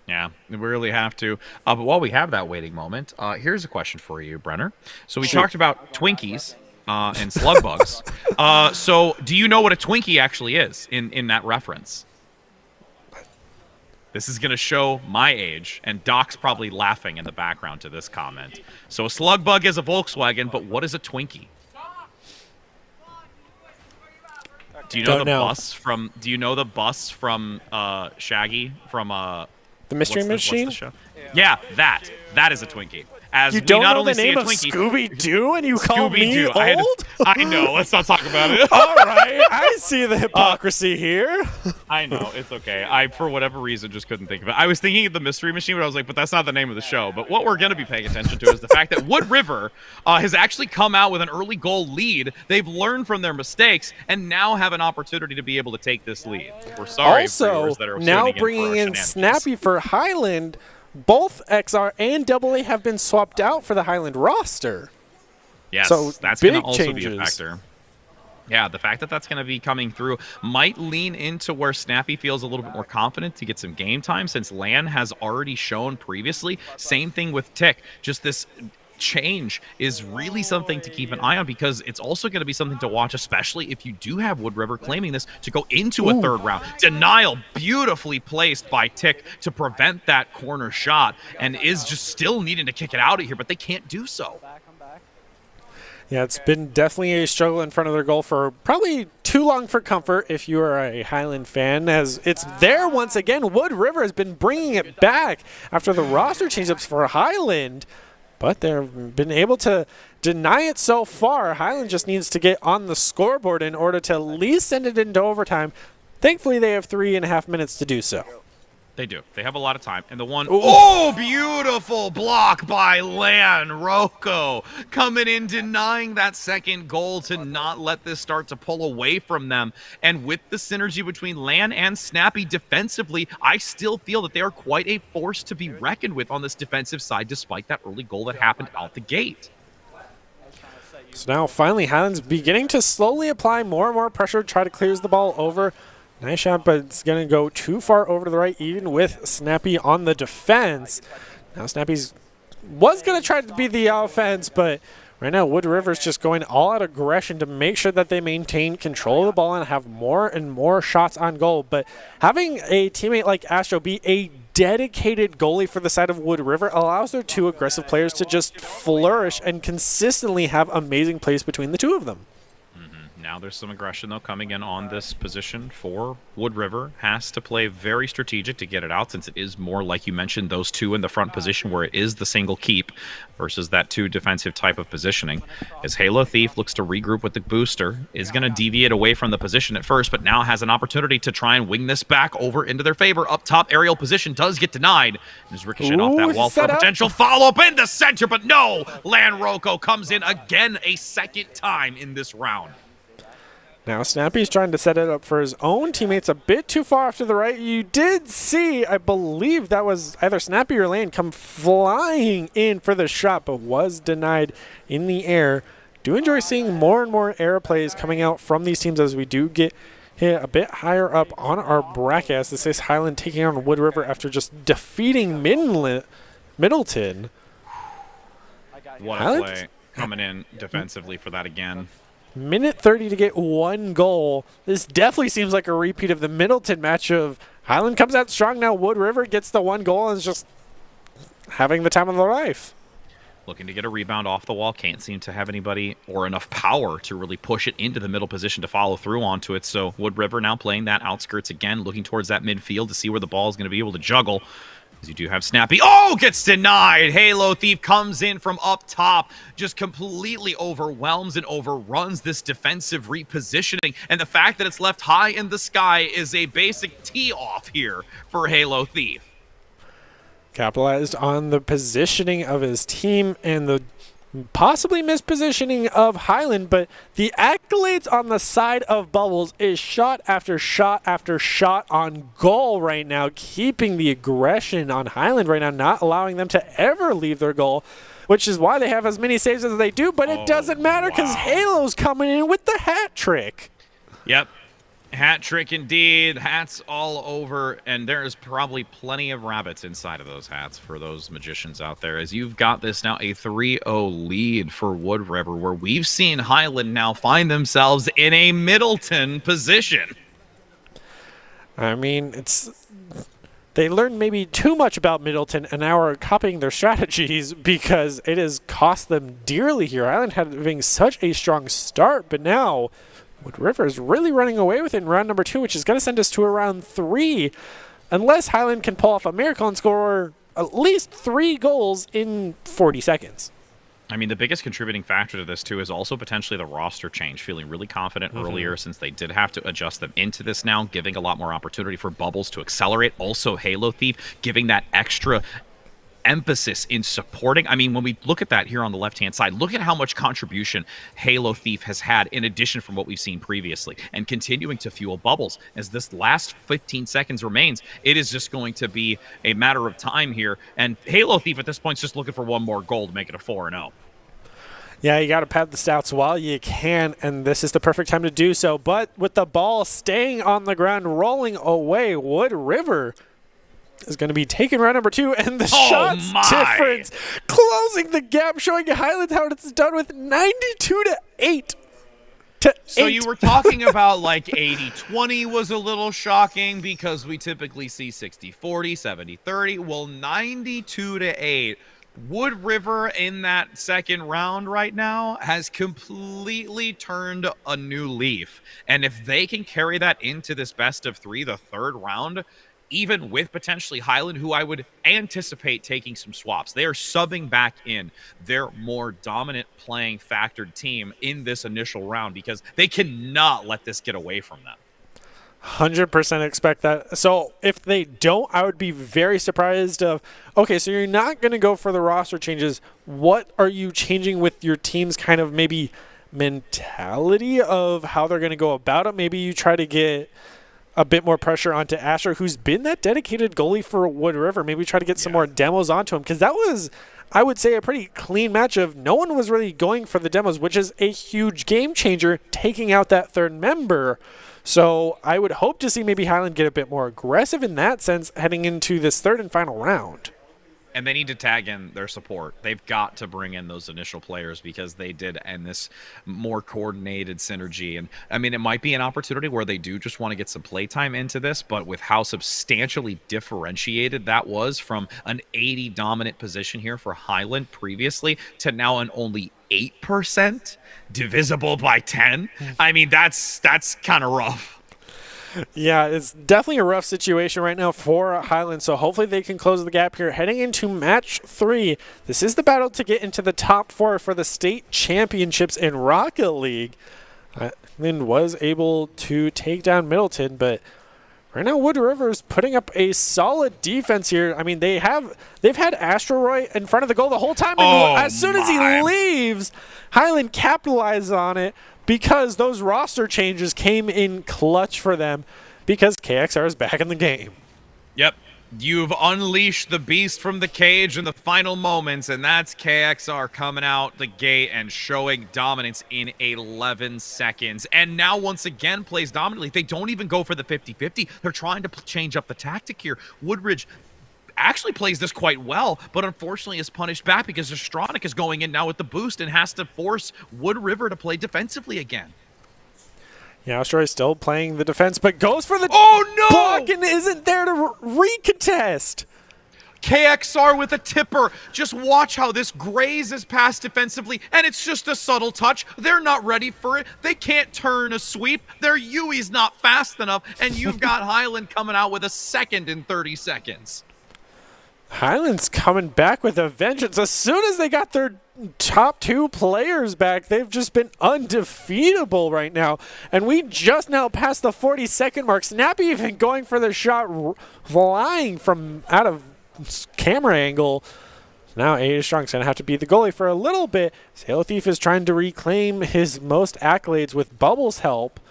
S2: Yeah, we really have to. But while we have that waiting moment, here's a question for you, Brenner. So we talked about Twinkies and slug bugs. So do you know what a Twinkie actually is in that reference? This is going to show my age, and Doc's probably laughing in the background to this comment. So a slug bug is a Volkswagen, but what is a Twinkie? Do you know Do you know the bus from Shaggy from
S1: the Mystery Machine?
S2: What's the show? Yeah, that is a Twinkie. As
S1: you don't
S2: not
S1: know
S2: only
S1: the name of
S2: Twinkie,
S1: Scooby-Doo and you call me old?
S2: I know. Let's not talk about it.
S1: All right. I see the hypocrisy here.
S2: I know. It's okay. I, for whatever reason, just couldn't think of it. I was thinking of the Mystery Machine, but I was like, but that's not the name of the show. But what we're going to be paying attention to is the fact that Wood River has actually come out with an early goal lead. They've learned from their mistakes and now have an opportunity to be able to take this lead. We're sorry,
S1: also,
S2: that are
S1: now bringing in Snappy for Highland. Both XR and AA have been swapped out for the Highland roster.
S2: Yes,
S1: so
S2: that's going to also
S1: changes.
S2: be a factor. Yeah, the fact that that's going to be coming through might lean into where Snappy feels a little bit more confident to get some game time since Lan has already shown previously. Same thing with Tick. Just this change is really something to keep an eye on because it's also going to be something to watch, especially if you do have Wood River claiming this to go into a third round. Denial beautifully placed by Tick to prevent that corner shot and is just still needing to kick it out of here, but they can't do so.
S1: Yeah, it's been definitely a struggle in front of their goal for probably too long for comfort if you are a Highland fan, as it's there once again. Wood River has been bringing it back after the roster change-ups for Highland. But they've been able to deny it so far. Highland just needs to get on the scoreboard in order to at least send it into overtime. Thankfully, they have 3.5 minutes to do so.
S2: They do. They have a lot of time. And the one, oh, beautiful block by Lan Rocco coming in, denying that second goal to not let this start to pull away from them. And with the synergy between Lan and Snappy defensively, I still feel that they are quite a force to be reckoned with on this defensive side, despite that early goal that happened out the gate.
S1: So now finally Highland's beginning to slowly apply more and more pressure, try to clear the ball over. Nice shot, but it's going to go too far over to the right, even with Snappy on the defense. Now Snappy's was going to try to be the offense, but Right now, Wood River's just going all out aggression to make sure that they maintain control of the ball and have more and more shots on goal. But having a teammate like Astro be a dedicated goalie for the side of Wood River allows their two aggressive players to just flourish and consistently have amazing plays between the two of them.
S2: Now there's some aggression, though, coming in on this position for Wood River. Has to play very strategic to get it out, since it is more, like you mentioned, those two in the front position where it is the single keep versus that two defensive type of positioning. As Halo Thief looks to regroup with the booster, is going to deviate away from the position at first, but now has an opportunity to try and wing this back over into their favor. Up top, aerial position does get denied. And is ricocheted off that wall for a potential follow-up in the center, but no! Lanroko comes in again a second time in this round.
S1: Now Snappy's trying to set it up for his own teammates a bit too far off to the right. You did see, I believe that was either Snappy or Lane come flying in for the shot, but was denied in the air. Do enjoy seeing more and more air plays coming out from these teams as we do get hit a bit higher up on our bracket, as this is Highland taking on Wood River after just defeating Middleton.
S2: What a play coming in defensively for that again.
S1: Minute 30 to get one goal. This definitely seems like a repeat of the Middleton match of Highland comes out strong. Now Wood River gets the one goal and is just having the time of their life.
S2: Looking to get a rebound off the wall. Can't seem to have anybody or enough power to really push it into the middle position to follow through onto it. So Wood River now playing that outskirts again, looking towards that midfield to see where the ball is going to be able to juggle. As you do have Snappy. Oh, gets denied. Halo Thief comes in from up top, just completely overwhelms and overruns this defensive repositioning. And the fact that it's left high in the sky is a basic tee-off here for Halo Thief.
S1: Capitalized on the positioning of his team and the possibly mispositioning of Highland, but the accolades on the side of Bubbles is shot after shot after shot on goal right now, keeping the aggression on Highland right now, not allowing them to ever leave their goal, which is why they have as many saves as they do, but it doesn't matter because Halo's coming in with the hat trick.
S2: Yep. Hat trick indeed. Hats all over, and there's probably plenty of rabbits inside of those hats for those magicians out there, as you've got this now a 3-0 lead for Wood River, where we've seen Highland now find themselves in a Middleton position.
S1: I mean, they learned maybe too much about Middleton and now are copying their strategies because it has cost them dearly here. Highland having such a strong start, but now Wood River is really running away with it in round number 2, which is going to send us to a round 3, unless Highland can pull off a miracle and score at least 3 goals in 40 seconds.
S2: I mean, the biggest contributing factor to this, too, is also potentially the roster change. Feeling really confident earlier, since they did have to adjust them into this now, giving a lot more opportunity for Bubbles to accelerate. Also, Halo Thief giving that extra emphasis in supporting. I mean, when we look at that here on the left-hand side, look at how much contribution Halo Thief has had in addition from what we've seen previously, and continuing to fuel Bubbles. As this last 15 seconds remains, it is just going to be a matter of time here, and Halo Thief at this point is just looking for one more goal to make it a 4-0.
S1: Yeah, you got to pad the stats while you can, and this is the perfect time to do so. But with the ball staying on the ground, rolling away, Wood River is going to be taking round number 2, and the shots difference closing the gap, showing Highland how it's done with 92-8.
S2: So you were talking about like 80-20 was a little shocking because we typically see 60-40, 70-30. Well, 92-8. Wood River in that second round right now has completely turned a new leaf. And if they can carry that into this best of 3, the third round, even with potentially Highland, who I would anticipate taking some swaps. They are subbing back in their more dominant playing factored team in this initial round because they cannot let this get away from them.
S1: 100% expect that. So if they don't, I would be very surprised of, okay, so you're not going to go for the roster changes. What are you changing with your team's kind of maybe mentality of how they're going to go about it? Maybe you try to get a bit more pressure onto Asher, who's been that dedicated goalie for Wood River. Maybe try to get some more demos onto him, because that was, I would say, a pretty clean match of no one was really going for the demos, which is a huge game changer, taking out that third member. So I would hope to see maybe Highland get a bit more aggressive in that sense heading into this third and final round.
S2: and they need to tag in their support. They've got to bring in those initial players because they did end this more coordinated synergy. And I mean, it might be an opportunity where they do just want to get some playtime into this, but with how substantially differentiated that was from an 80 dominant position here for Highland previously to now an only 8% divisible by 10. I mean, that's kind of rough.
S1: Yeah, it's definitely a rough situation right now for Highland, so hopefully they can close the gap here. Heading into match 3, this is the battle to get into the top 4 for the state championships in Rocket League. Highland was able to take down Middleton, but right now Wood River is putting up a solid defense here. I mean, they've had Asteroid in front of the goal the whole time, and as soon as he leaves, Highland capitalized on it, because those roster changes came in clutch for them because KXR is back in the game.
S2: Yep. You've unleashed the beast from the cage in the final moments, and that's KXR coming out the gate and showing dominance in 11 seconds. And now once again plays dominantly. They don't even go for the 50-50. They're trying to change up the tactic here. Woodridge actually plays this quite well, but unfortunately is punished back because Astronic is going in now with the boost and has to force Wood River to play defensively again.
S1: Yeah, Asteroid still playing the defense, but goes for the block and isn't there to recontest.
S2: KXR with a tipper. Just watch how this grazes past defensively, and it's just a subtle touch. They're not ready for it. They can't turn a sweep. Their Yui's not fast enough, and you've got Highland coming out with a second in 30 seconds.
S1: Highland's coming back with a vengeance. As soon as they got their top 2 players back, they've just been undefeatable right now. And we just now passed the 40-second mark. Snappy even going for the shot, flying from out of camera angle. Now A Strong's going to have to be the goalie for a little bit. Halo Thief is trying to reclaim his most accolades with Bubbles' help.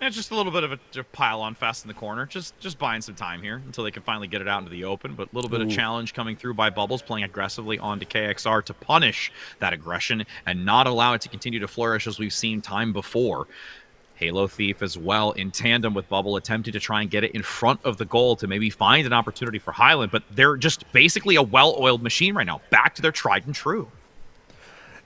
S2: It's just a little bit of a pile on fast in the corner. Just buying some time here until they can finally get it out into the open. But a little bit of challenge coming through by Bubbles, playing aggressively onto KXR to punish that aggression and not allow it to continue to flourish as we've seen time before. Halo Thief as well in tandem with Bubble, attempting to try and get it in front of the goal to maybe find an opportunity for Highland. But they're just basically a well-oiled machine right now, back to their tried and true.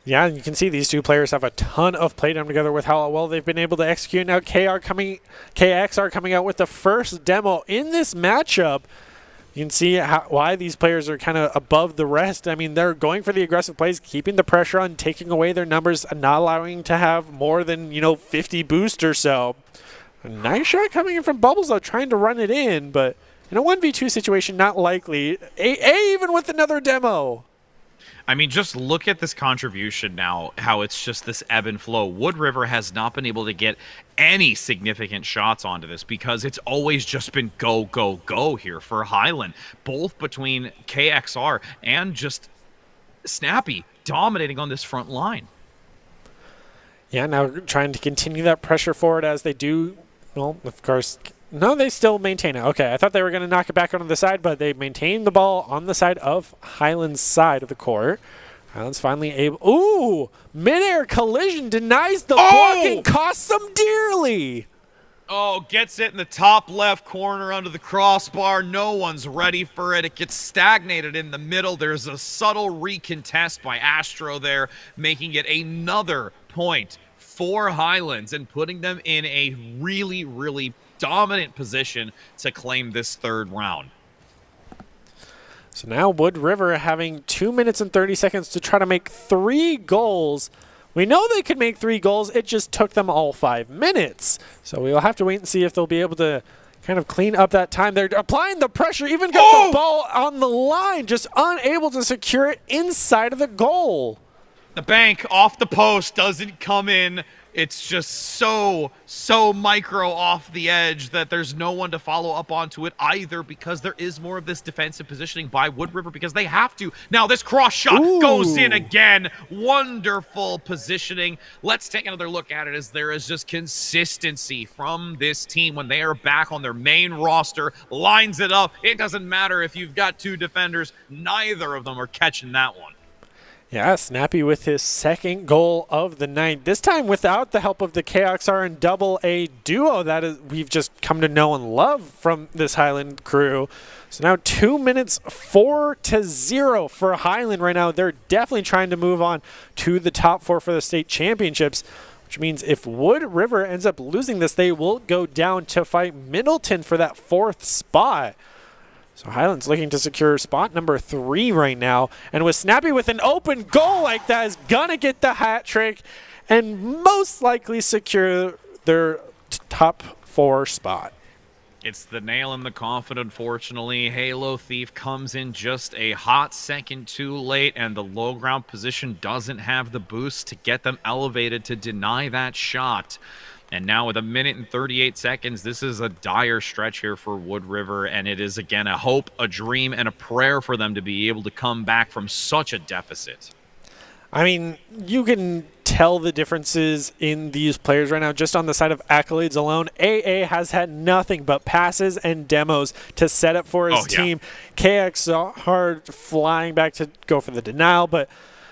S1: Yeah, and you can see these 2 players have a ton of playtime together with how well they've been able to execute. Now KXR coming out with the first demo in this matchup. You can see why these players are kind of above the rest. I mean, they're going for the aggressive plays, keeping the pressure on, taking away their numbers, and not allowing to have more than, 50 boost or so. A nice shot coming in from Bubbles, though, trying to run it in, but in a 1v2 situation, not likely. A even with another demo.
S2: I mean, just look at this contribution now, how it's just this ebb and flow. Wood River has not been able to get any significant shots onto this because it's always just been go, go, go here for Highland, both between KXR and just Snappy dominating on this front line.
S1: Yeah, now trying to continue that pressure forward as they do. Well, of course, no, they still maintain it. Okay, I thought they were going to knock it back onto the side, but they maintain the ball on the side of Highland's side of the court. Highland's finally able. Ooh! Midair collision denies the block and costs them dearly.
S2: Oh, gets it in the top left corner under the crossbar. No one's ready for it. It gets stagnated in the middle. There's a subtle recontest by Astro there, making it another point for Highlands and putting them in a really, really dominant position to claim this third round.
S1: So now Wood River having 2 minutes and 30 seconds to try to make 3 goals. We know they could make 3 goals. It just took them all 5 minutes. So we'll have to wait and see if they'll be able to kind of clean up that time. They're applying the pressure, even got the ball on the line, just unable to secure it inside of the goal.
S2: The bank off the post doesn't come in. It's just so micro off the edge that there's no one to follow up onto it either, because there is more of this defensive positioning by Wood River because they have to. Now this cross shot goes in again. Wonderful positioning. Let's take another look at it as there is just consistency from this team when they are back on their main roster. Lines it up. It doesn't matter if you've got 2 defenders. Neither of them are catching that one.
S1: Yeah, Snappy with his second goal of the night. This time without the help of the KXR and Double A duo that is we've just come to know and love from this Highland crew. So now 2 minutes, 4-0 for Highland right now. They're definitely trying to move on to the top 4 for the state championships, which means if Wood River ends up losing this, they will go down to fight Middleton for that 4th spot. So Highland's looking to secure spot number 3 right now. And with Snappy with an open goal like that is going to get the hat trick and most likely secure their top 4 spot.
S2: It's the nail in the coffin, unfortunately. Halo Thief comes in just a hot second too late, and the low ground position doesn't have the boost to get them elevated to deny that shot. And now with 1 minute and 38 seconds, this is a dire stretch here for Wood River, and it is, again, a hope, a dream, and a prayer for them to be able to come back from such a deficit.
S1: I mean, you can tell the differences in these players right now just on the side of accolades alone. AA has had nothing but passes and demos to set up for his team. KXR flying back to go for the denial, but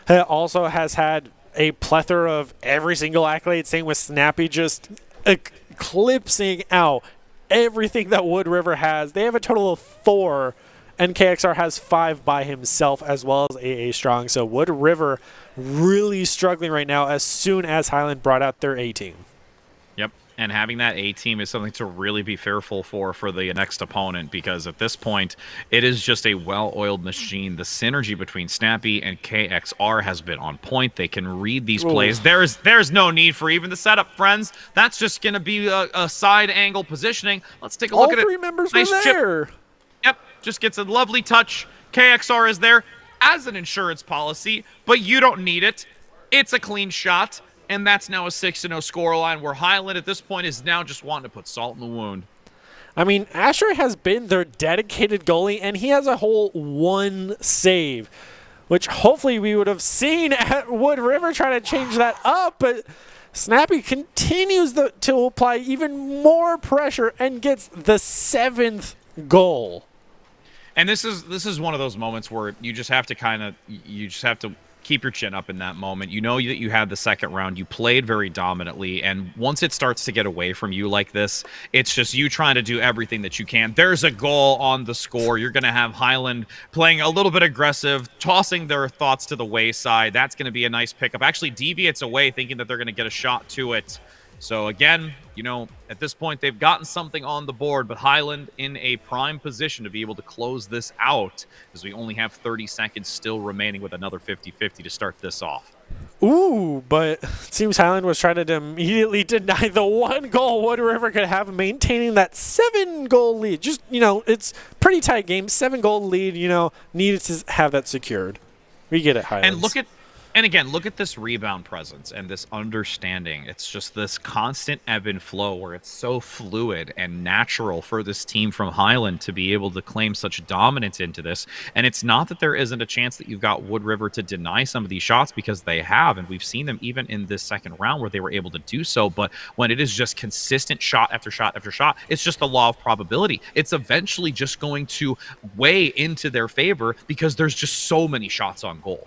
S1: also has had a plethora of every single accolade. Same with Snappy, just eclipsing out everything that Wood River has. They have a total of 4, and KXR has 5 by himself, as well as AA Strong. So Wood River really struggling right now as soon as Highland brought out their A team.
S2: Yep, and having that A team is something to really be fearful for the next opponent, because at this point, it is just a well-oiled machine. The synergy between Snappy and KXR has been on point. They can read these plays. There's no need for even the setup, friends. That's just going to be a side angle positioning. Let's take a look at it.
S1: All 3 members were there.
S2: Yep, just gets a lovely touch. KXR is there as an insurance policy, but you don't need it. It's a clean shot, and that's now a 6-0 scoreline, where Highland at this point is now just wanting to put salt in the wound.
S1: I mean, Asher has been their dedicated goalie, and he has a whole 1 save, which hopefully we would have seen at Wood River trying to change that up, but Snappy continues to apply even more pressure and gets the 7th goal.
S2: And this is one of those moments where you just have to keep your chin up in that moment. You know that you had the second round. You played very dominantly, and once it starts to get away from you like this, it's just you trying to do everything that you can. There's a goal on the score. You're going to have Highland playing a little bit aggressive, tossing their thoughts to the wayside. That's going to be a nice pickup. Actually deviates away, thinking that they're going to get a shot to it. So again, at this point, they've gotten something on the board, but Highland in a prime position to be able to close this out, as we only have 30 seconds still remaining with another 50-50 to start this off.
S1: Ooh, but it seems Highland was trying to immediately deny the 1 goal Wood River could have, maintaining that 7-goal lead. Just, it's pretty tight game. 7-goal lead, needed to have that secured. We get it, Highlands.
S2: And again, look at this rebound presence and this understanding. It's just this constant ebb and flow where it's so fluid and natural for this team from Highland to be able to claim such dominance into this. And it's not that there isn't a chance that you've got Wood River to deny some of these shots, because they have, and we've seen them even in this second round where they were able to do so. But when it is just consistent shot after shot after shot, it's just the law of probability. It's eventually just going to weigh into their favor because there's just so many shots on goal.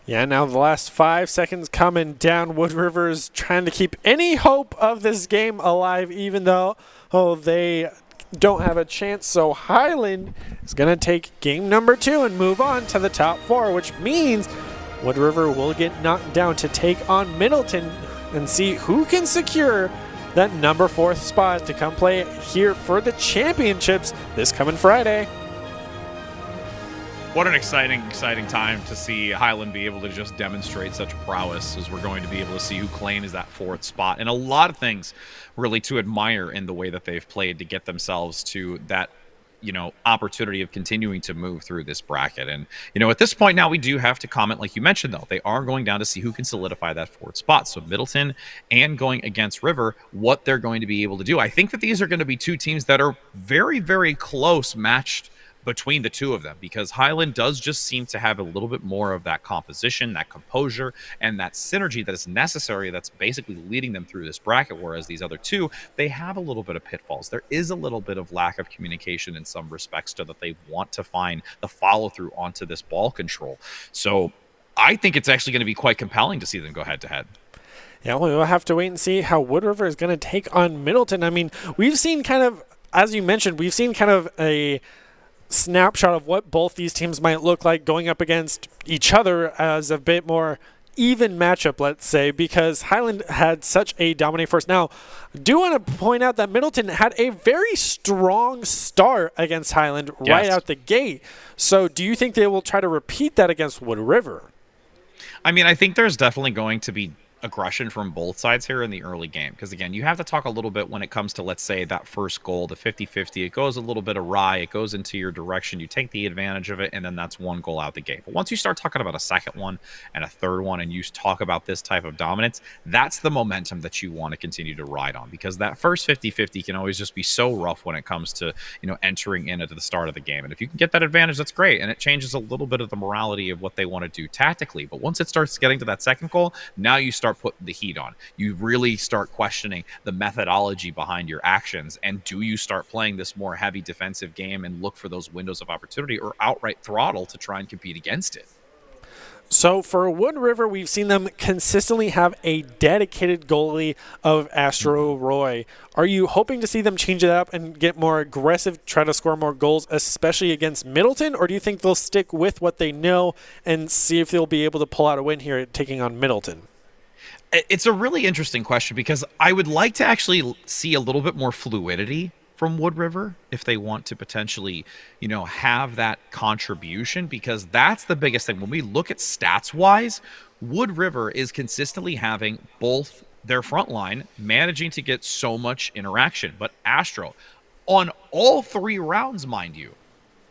S1: Yeah, now the last 5 seconds coming down. Wood River's trying to keep any hope of this game alive, even though they don't have a chance. So Highland is going to take game number 2 and move on to the top 4, which means Wood River will get knocked down to take on Middleton and see who can secure that number 4th spot to come play here for the championships this coming Friday.
S2: What an exciting time to see Highland be able to just demonstrate such prowess, as we're going to be able to see who claims that 4th spot. And a lot of things really to admire in the way that they've played to get themselves to that, opportunity of continuing to move through this bracket. And, at this point now, we do have to comment, like you mentioned, though, they are going down to see who can solidify that 4th spot. So Middleton and going against River, what they're going to be able to do. I think that these are going to be 2 teams that are very, very close matched between the 2 of them, because Highland does just seem to have a little bit more of that composition, that composure, and that synergy that is necessary, that's basically leading them through this bracket, whereas these other 2, they have a little bit of pitfalls. There is a little bit of lack of communication in some respects, so that they want to find the follow-through onto this ball control. So I think it's actually going to be quite compelling to see them go head-to-head.
S1: Yeah, well, we'll have to wait and see how Wood River is going to take on Middleton. I mean, we've seen kind of, as you mentioned, we've seen kind of a snapshot of what both these teams might look like going up against each other as a bit more even matchup, let's say, because Highland had such a dominant first. Now, I do want to point out that Middleton had a very strong start against Highland right out the gate. So do you think they will try to repeat that against Wood River?
S2: I mean, I think there's definitely going to be aggression from both sides here in the early game. Because, again, you have to talk a little bit when it comes to, let's say, that first goal, the 50-50. It goes a little bit awry. It goes into your direction. You take the advantage of it, and then that's one goal out the gate. But once you start talking about a second one and a third one, and you talk about this type of dominance, that's the momentum that you want to continue to ride on. Because that first 50-50 can always just be so rough when it comes to, entering in at the start of the game. And if you can get that advantage, that's great. And it changes a little bit of the morality of what they want to do tactically. But once it starts getting to that second goal, now you start putting the heat on. You really start questioning the methodology behind your actions. And do you start playing this more heavy defensive game and look for those windows of opportunity, or outright throttle to try and compete against it?
S1: So for Wood River, we've seen them consistently have a dedicated goalie of Astro Roy. Are you hoping to see them change it up and get more aggressive, try to score more goals, especially against Middleton? Or do you think they'll stick with what they know and see if they'll be able to pull out a win here taking on Middleton?
S2: It's a really interesting question, because I would like to actually see a little bit more fluidity from Wood River if they want to potentially, have that contribution, because that's the biggest thing. When we look at stats-wise, Wood River is consistently having both their front line managing to get so much interaction. But Astro, on all 3 rounds, mind you,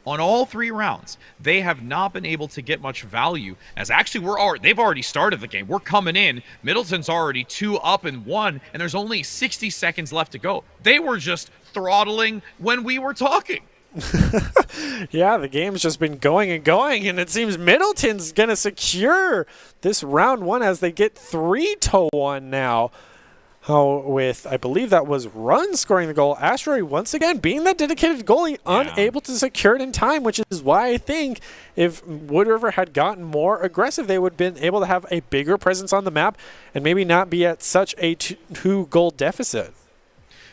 S2: on all 3 rounds, they have not been able to get much value, as actually they've already started the game. We're coming in. Middleton's already 2-1, and there's only 60 seconds left to go. They were just throttling when we were talking.
S1: Yeah, the game's just been going and going, and it seems Middleton's going to secure this round 1 as they get 3-1 now. With, I believe that was Run scoring the goal. Asteroid once again being that dedicated goalie, unable to secure it in time, which is why I think if Wood River had gotten more aggressive, they would have been able to have a bigger presence on the map and maybe not be at such a 2-goal deficit.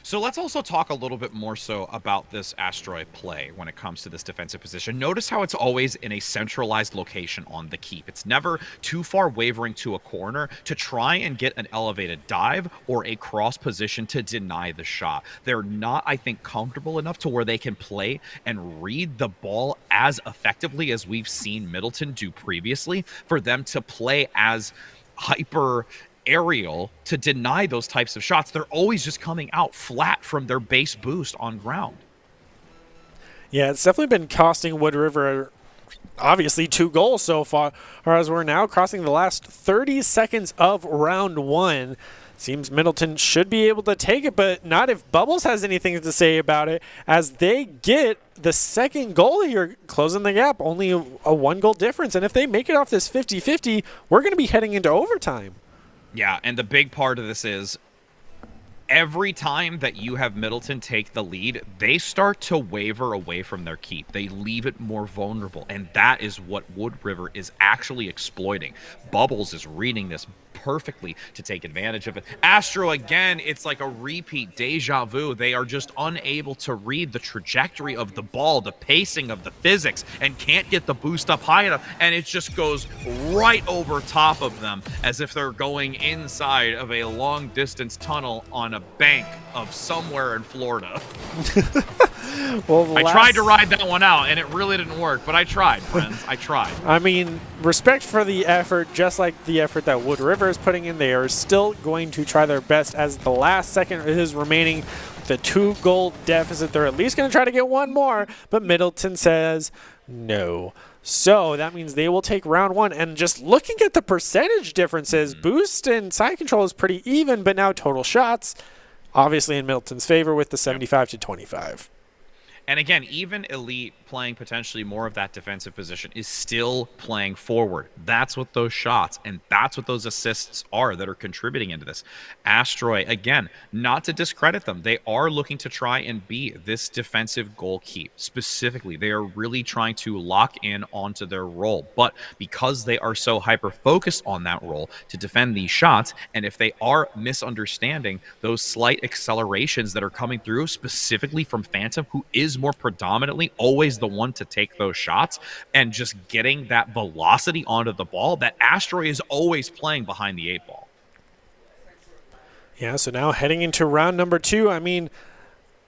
S2: So let's also talk a little bit more so about this Asteroid play when it comes to this defensive position. Notice how it's always in a centralized location on the keep. It's never too far wavering to a corner to try and get an elevated dive or a cross position to deny the shot. They're not, I think, comfortable enough to where they can play and read the ball as effectively as we've seen Middleton do previously, for them to play as hyper aerial to deny those types of shots. They're always just coming out flat from their base boost on ground.
S1: Yeah, it's definitely been costing Wood River obviously 2 goals so far, as we're now crossing the last 30 seconds of round 1. Seems Middleton should be able to take it, but not if Bubbles has anything to say about it, as they get the second goal here, closing the gap, only a 1-goal difference. And if they make it off this 50-50, we're going to be heading into overtime.
S2: Yeah, and the big part of this is every time that you have Middleton take the lead, they start to waver away from their keep. They leave it more vulnerable, and that is what Wood River is actually exploiting. Bubbles is reading this perfectly to take advantage of it. Astro, again, it's like a repeat deja vu. They are just unable to read the trajectory of the ball, the pacing of the physics, and can't get the boost up high enough, and it just goes right over top of them as if they're going inside of a long-distance tunnel on a bank of somewhere in Florida.
S1: Well,
S2: I tried to ride that one out, and it really didn't work, but I tried, friends. I tried.
S1: I mean, respect for the effort, just like the effort that Wood River is putting in. They are still going to try their best as the last second is remaining. The 2-goal deficit, they're at least going to try to get 1 more, but Middleton says no. So that means they will take round 1. And just looking at the percentage differences, boost and side control is pretty even, but now total shots, obviously in Middleton's favor with the 75-25.
S2: And again, even Elite playing potentially more of that defensive position is still playing forward. That's what those shots and that's what those assists are that are contributing into this. Astroy, again, not to discredit them, they are looking to try and be this defensive goal keep. Specifically, they are really trying to lock in onto their role. But because they are so hyper-focused on that role to defend these shots, and if they are misunderstanding those slight accelerations that are coming through, specifically from Phantom, who is more predominantly always the one to take those shots, and just getting that velocity onto the ball, that Astroy is always playing behind the 8-ball.
S1: Yeah, so now heading into round number 2, I mean,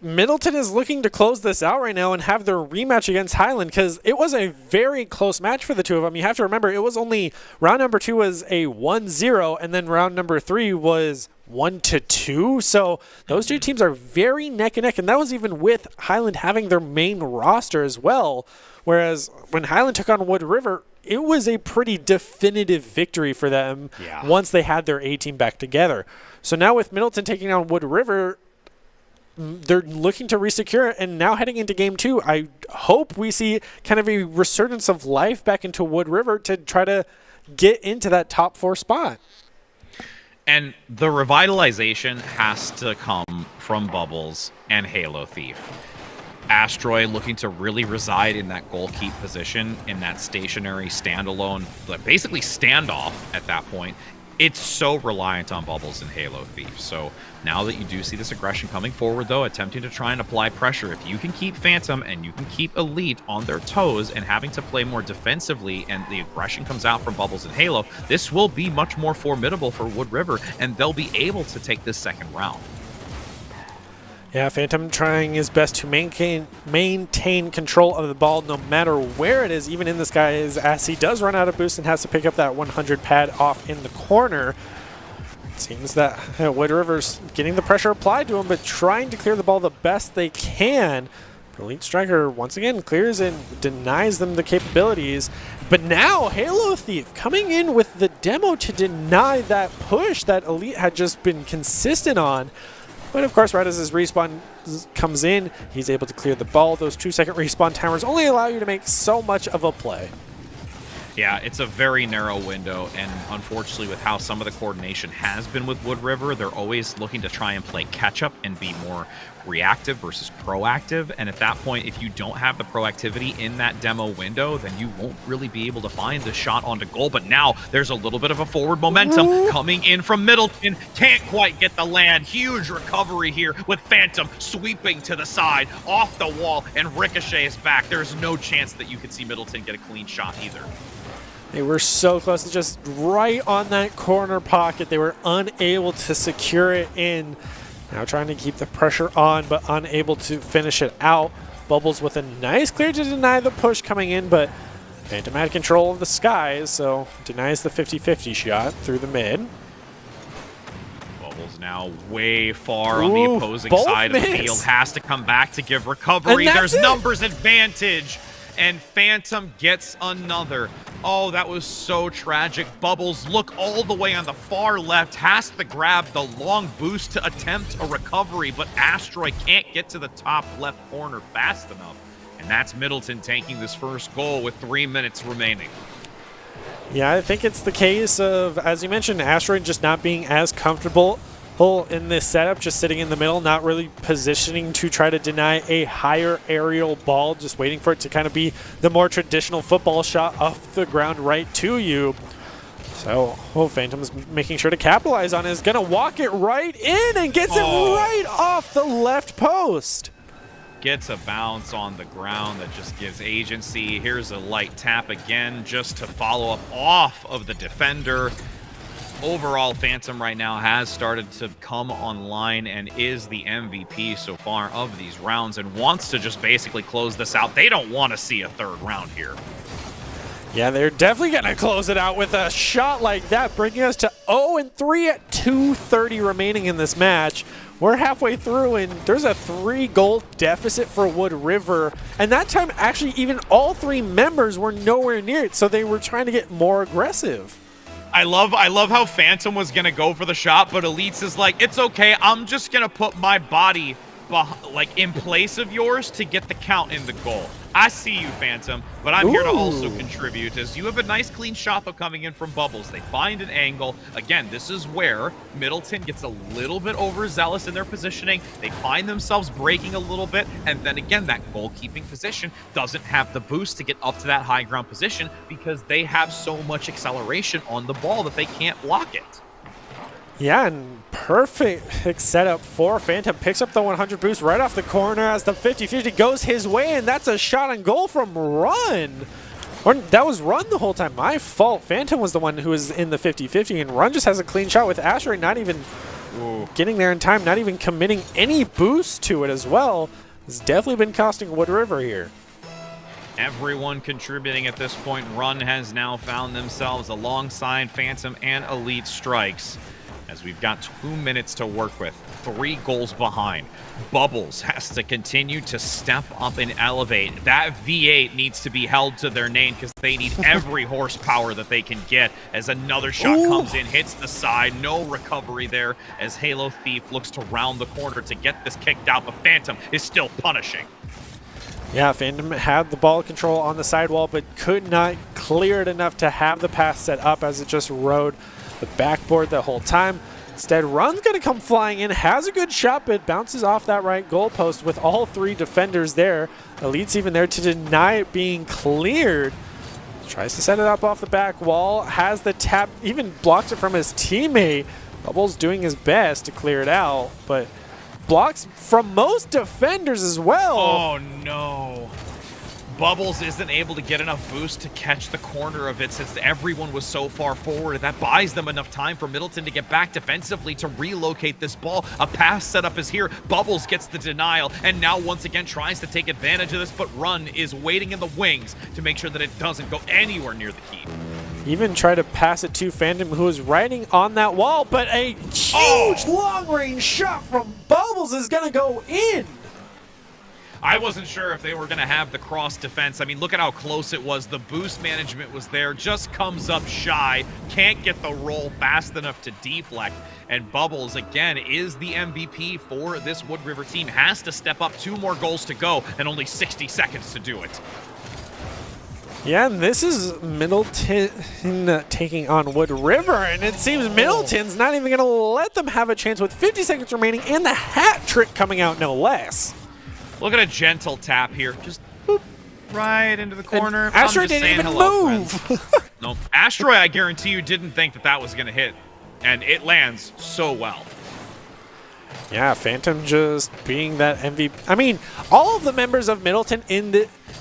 S1: Middleton is looking to close this out right now and have their rematch against Highland, because it was a very close match for the two of them. You have to remember, it was only round number 2 was a 1-0, and then round number 3 was 1-2. So those two teams are very neck and neck, and that was even with Highland having their main roster as well. Whereas when Highland took on Wood River, it was a pretty definitive victory for them once they had their A team back together. So now with Middleton taking on Wood River, they're looking to resecure it, and now heading into game 2, I hope we see kind of a resurgence of life back into Wood River to try to get into that top 4 spot.
S2: And the revitalization has to come from Bubbles and Halo Thief. Astroy looking to really reside in that goal keep position, in that stationary standalone, basically standoff at that point. It's so reliant on Bubbles and Halo Thief. So now that you do see this aggression coming forward, though, attempting to try and apply pressure, if you can keep Phantom and you can keep Elite on their toes and having to play more defensively, and the aggression comes out from Bubbles and Halo, this will be much more formidable for Wood River, and they'll be able to take this second round.
S1: Yeah, Phantom trying his best to maintain control of the ball no matter where it is, even in the skies, as he does run out of boost and has to pick up that 100 pad off in the corner. It seems that Wood River's getting the pressure applied to him, but trying to clear the ball the best they can. Elite Striker once again clears and denies them the capabilities. But now Halo Thief coming in with the demo to deny that push that Elite had just been consistent on. But of course, right as his respawn comes in, he's able to clear the ball. Those 2-second respawn timers only allow you to make so much of a play.
S2: Yeah, it's a very narrow window, and unfortunately with how some of the coordination has been with Wood River, they're always looking to try and play catch-up and be more reactive versus proactive, and at that point, if you don't have the proactivity in that demo window, then you won't really be able to find the shot onto goal. But now there's a little bit of a forward momentum coming in from Middleton. Can't quite get the land. Huge recovery here with Phantom sweeping to the side, off the wall, and Ricochet is back. There's no chance that you could see Middleton get a clean shot either.
S1: They were so close to just right on that corner pocket. They were unable to secure it in. Now trying to keep the pressure on, but unable to finish it out. Bubbles with a nice clear to deny the push coming in, but Phantom had control of the skies, so denies the 50-50 shot through the mid.
S2: Bubbles now way far on the opposing side of the field. Has to come back to give recovery. There's numbers advantage, and Phantom gets another. Oh, that was so tragic. Bubbles, look all the way on the far left, has to grab the long boost to attempt a recovery, but Astroy can't get to the top left corner fast enough. And that's Middleton taking this first goal with 3 minutes remaining.
S1: Yeah, I think it's the case of, as you mentioned, Astroy just not being as comfortable in this setup, just sitting in the middle, not really positioning to try to deny a higher aerial ball, just waiting for it to kind of be the more traditional football shot off the ground right to you. So, Phantom's making sure to capitalize on it. Is going to walk it right in and gets it right off the left post.
S2: Gets a bounce on the ground that just gives agency. Here's a light tap again just to follow up off of the defender. Overall, Phantom right now has started to come online and is the MVP so far of these rounds and wants to just basically close this out. They don't want to see a third round here.
S1: Yeah, they're definitely going to close it out with a shot like that, bringing us to 0-3 at 2:30 remaining in this match. We're halfway through, and there's a 3-goal deficit for Wood River. And that time, actually, even all 3 members were nowhere near it, so they were trying to get more aggressive.
S2: I love how Phantom was going to go for the shot, but Elites is like, it's okay, I'm just going to put my body like in place of yours to get the count in the goal. I see you, Phantom, but I'm here to also contribute as you have a nice clean shot though coming in from Bubbles. They find an angle. Again, this is where Middleton gets a little bit overzealous in their positioning. They find themselves breaking a little bit, and then again, that goalkeeping position doesn't have the boost to get up to that high ground position because they have so much acceleration on the ball that they can't block it.
S1: Yeah, and perfect setup for Phantom. Picks up the 100 boost right off the corner as the 50-50 goes his way, and that's a shot on goal from Run. Or that was Run the whole time. My fault. Phantom was the one who was in the 50-50, and Run just has a clean shot with Asteroid not even getting there in time, not even committing any boost to it as well. It's definitely been costing Wood River here.
S2: Everyone contributing at this point. Run has now found themselves alongside Phantom and Elite Strikes, as we've got 2 minutes to work with, 3 goals behind. Bubbles has to continue to step up and elevate. That V8 needs to be held to their name because they need every horsepower that they can get as another shot comes in, hits the side. No recovery there as Halo Thief looks to round the corner to get this kicked out, but Phantom is still punishing.
S1: Yeah, Phantom had the ball control on the sidewall, but could not clear it enough to have the pass set up as it just rode the backboard the whole time. Instead, Run's going to come flying in, has a good shot, but bounces off that right goalpost with all 3 defenders there. Elite's even there to deny it being cleared. Tries to set it up off the back wall, has the tap, even blocks it from his teammate. Bubbles doing his best to clear it out, but blocks from most defenders as well.
S2: Oh, no. Bubbles isn't able to get enough boost to catch the corner of it since everyone was so far forward. That buys them enough time for Middleton to get back defensively to relocate this ball. A pass setup is here. Bubbles gets the denial and now once again tries to take advantage of this, but Run is waiting in the wings to make sure that it doesn't go anywhere near the key.
S1: Even try to pass it to Phantom, who is riding on that wall, but a huge long-range shot from Bubbles is going to go in.
S2: I wasn't sure if they were going to have the cross defense. I mean, look at how close it was. The boost management was there, just comes up shy, can't get the roll fast enough to deflect. And Bubbles, again, is the MVP for this Wood River team. Has to step up, 2 more goals to go, and only 60 seconds to do it.
S1: Yeah, and this is Middleton taking on Wood River, and it seems Middleton's not even going to let them have a chance with 50 seconds remaining and the hat trick coming out no less.
S2: Look at a gentle tap here. Just boop, right into the corner.
S1: And Asteroid didn't even move.
S2: No, Asteroid, I guarantee you, didn't think that that was going to hit. And it lands so well.
S1: Yeah, Phantom just being that MVP. I mean, all of the members of Middleton in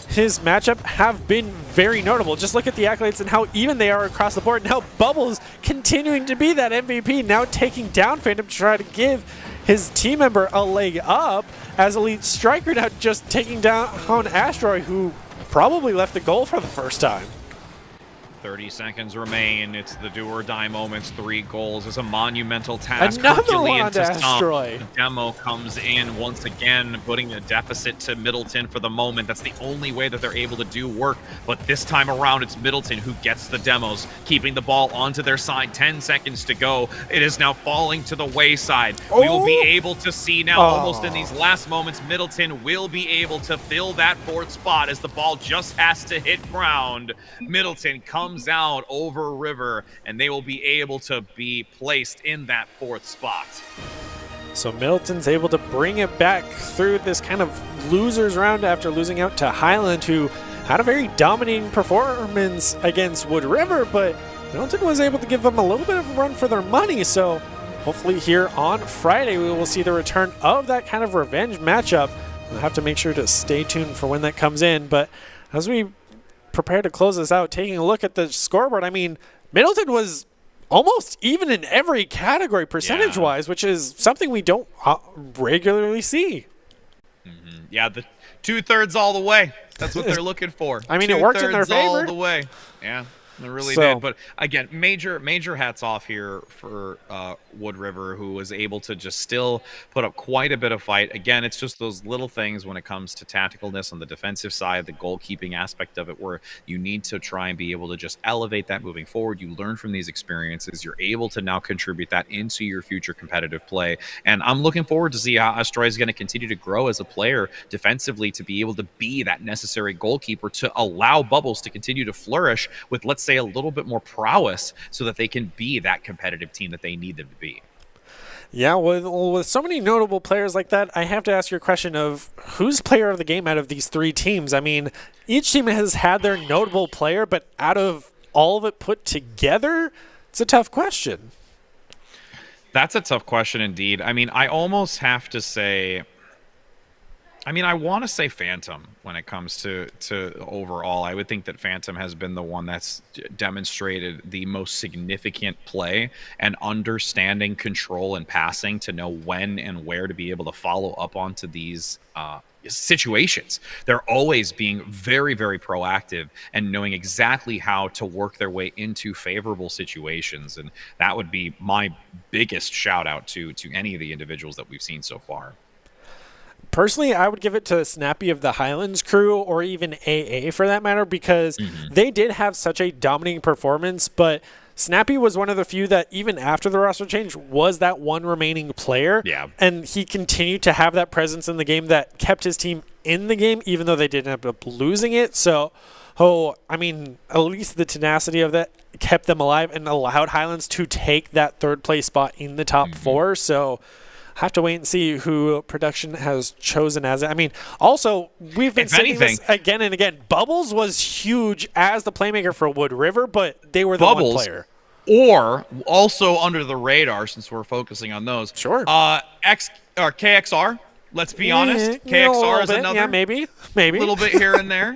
S1: his matchup have been very notable. Just look at the accolades and how even they are across the board. Now Bubbles continuing to be that MVP, now taking down Phantom to try to give his team member a leg up, as Elite Striker now just taking down Asteroid, who probably left the goal for the first time.
S2: 30 seconds remain. It's the do or die moments. 3 goals is a monumental task.
S1: Another one on Asteroid.
S2: The demo comes in once again, putting a deficit to Middleton for the moment. That's the only way that they're able to do work. But this time around, it's Middleton who gets the demos, keeping the ball onto their side. 10 seconds to go. It is now falling to the wayside. We will be able to see now, almost in these last moments, Middleton will be able to fill that 4th spot as the ball just has to hit ground. Middleton comes out over River, and they will be able to be placed in that 4th spot.
S1: So Middleton's able to bring it back through this kind of losers round after losing out to Highland, who had a very dominating performance against Wood River, but Middleton was able to give them a little bit of a run for their money. So hopefully here on Friday we will see the return of that kind of revenge matchup. We'll have to make sure to stay tuned for when that comes in. But as we prepare to close this out, taking a look at the scoreboard, I mean, Middleton was almost even in every category percentage-wise, which is something we don't regularly see.
S2: Yeah, the 2/3 all the way. That's what they're looking for.
S1: I mean, it worked in their favor.
S2: All the way. Yeah. It really
S1: So-
S2: did. But again, major hats off here for Wood River, who was able to just still put up quite a bit of fight. Again, it's just those little things when it comes to tacticalness on the defensive side, the goalkeeping aspect of it, where you need to try and be able to just elevate that moving forward. You learn from these experiences. You're able to now contribute that into your future competitive play. And I'm looking forward to see how Astroy is going to continue to grow as a player defensively, to be able to be that necessary goalkeeper to allow Bubbles to continue to flourish with, let's say, a little bit more prowess, so that they can be that competitive team that they need them to be.
S1: Yeah, with so many notable players like that, I have to ask you a question of who's player of the game out of these three teams? I mean, each team has had their notable player, but out of all of it put together, it's a tough question.
S2: That's a tough question indeed. I mean, I almost have to say, I want to say Phantom when it comes to overall. I would think that Phantom has been the one that's demonstrated the most significant play and understanding control and passing to know when and where to be able to follow up onto these situations. They're always being very, very proactive and knowing exactly how to work their way into favorable situations. And that would be my biggest shout out to any of the individuals that we've seen so far.
S1: Personally, I would give it to Snappy of the Highlands crew, or even AA for that matter, because they did have such a dominating performance, but Snappy was one of the few that, even after the roster change, was that one remaining player.
S2: Yeah.
S1: And he continued to have that presence in the game that kept his team in the game, even though they did end up losing it. So, at least the tenacity of that kept them alive and allowed Highlands to take that third place spot in the top four. So, have to wait and see who production has chosen as it. I mean, also, we've been saying this again and again. Bubbles was huge as the playmaker for Wood River, but they were the one player.
S2: Or also under the radar, since we're focusing on those.
S1: Sure.
S2: KXR. Let's be honest. KXR is another.
S1: Yeah, maybe.
S2: Little bit here and there,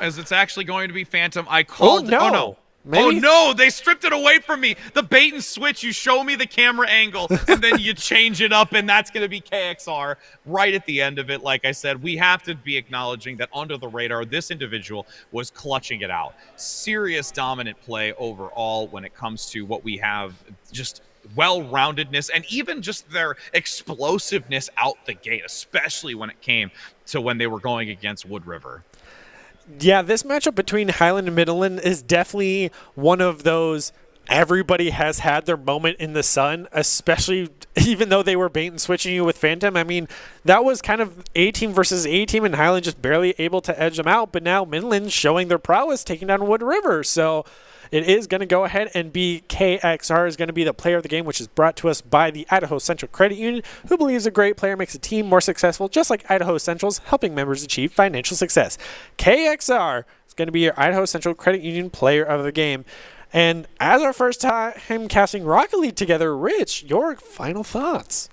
S2: as it's actually going to be Phantom. I called.
S1: Oh, no.
S2: Oh, no.
S1: Maybe?
S2: Oh, no, they stripped it away from me. The bait and switch, you show me the camera angle, and then you change it up, and that's going to be KXR right at the end of it. Like I said, we have to be acknowledging that under the radar, this individual was clutching it out. Serious dominant play overall when it comes to what we have, just well-roundedness, and even just their explosiveness out the gate, especially when it came to when they were going against Wood River.
S1: Yeah, this matchup between Highland and Midland is definitely one of those everybody has had their moment in the sun, especially even though they were bait and switching you with Phantom. I mean, that was kind of A team versus A team, and Highland just barely able to edge them out. But now Midland showing their prowess, taking down Wood River. So it is going to go ahead and be KXR is going to be the player of the game, which is brought to us by the Idaho Central Credit Union, who believes a great player makes a team more successful, just like Idaho Central's helping members achieve financial success. KXR is going to be your Idaho Central Credit Union player of the game. And as our first time casting Rocket League together, Rich, your final thoughts?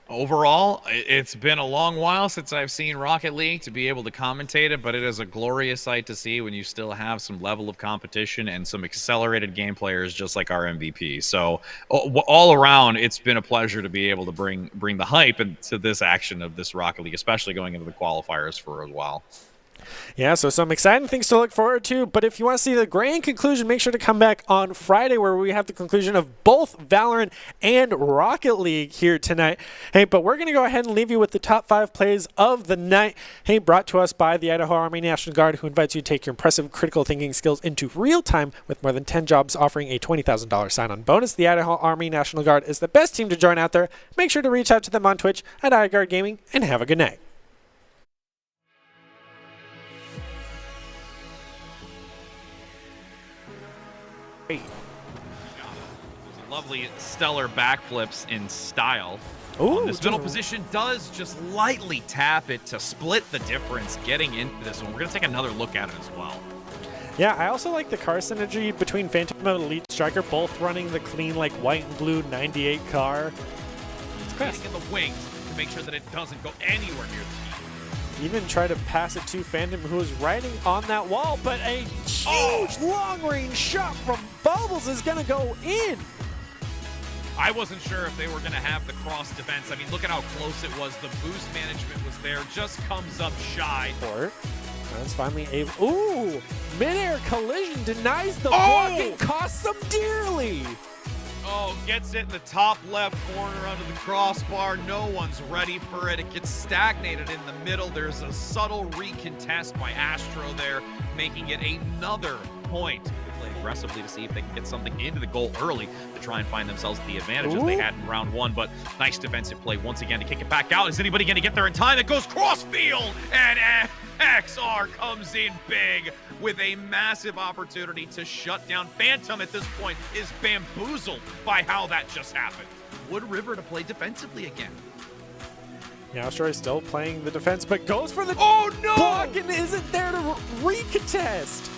S2: Overall, it's been a long while since I've seen Rocket League to be able to commentate it, but it is a glorious sight to see when you still have some level of competition and some accelerated game players just like our MVP. So all around, it's been a pleasure to be able to bring the hype into this action of this Rocket League, especially going into the qualifiers for as well.
S1: Yeah, so some exciting things to look forward to. But if you want to see the grand conclusion, make sure to come back on Friday where we have the conclusion of both Valorant and Rocket League here tonight. Hey, but we're going to go ahead and leave you with the top 5 plays of the night. Hey, brought to us by the Idaho Army National Guard, who invites you to take your impressive critical thinking skills into real time with more than 10 jobs offering a $20,000 sign-on bonus. The Idaho Army National Guard is the best team to join out there. Make sure to reach out to them on Twitch at iGuard Gaming, and have a good night.
S2: Lovely stellar backflips in style.
S1: Ooh,
S2: This middle position does just lightly tap it to split the difference getting into this one. We're going to take another look at it as well.
S1: Yeah, I also like the car synergy between Phantom and Elite Striker, both running the clean, like, white and blue 98 car.
S2: It's getting in the wings to make sure that it doesn't go anywhere near the team.
S1: Even try to pass it to Phantom, who is riding on that wall, but a huge long-range shot from Bubbles is going to go in.
S2: I wasn't sure if they were going to have the cross defense. I mean, look at how close it was. The boost management was there. Just comes up shy.
S1: Or That's finally able. Ooh! Mid-air collision denies the
S2: Oh!
S1: block and costs them dearly.
S2: Oh, gets it in the top left corner under the crossbar. No one's ready for it. It gets stagnated in the middle. There's a subtle recontest by Astro there, making it another point. They play aggressively to see if they can get something into the goal early to try and find themselves the advantages they had in round one. But nice defensive play once again to kick it back out. Is anybody going to get there in time? It goes cross field, and XR comes in big with a massive opportunity to shut down. Phantom at this point is bamboozled by how that just happened. Wood River to play defensively again.
S1: Yeah, Astro is still playing the defense, but goes for the
S2: Oh no!
S1: block and isn't there to recontest.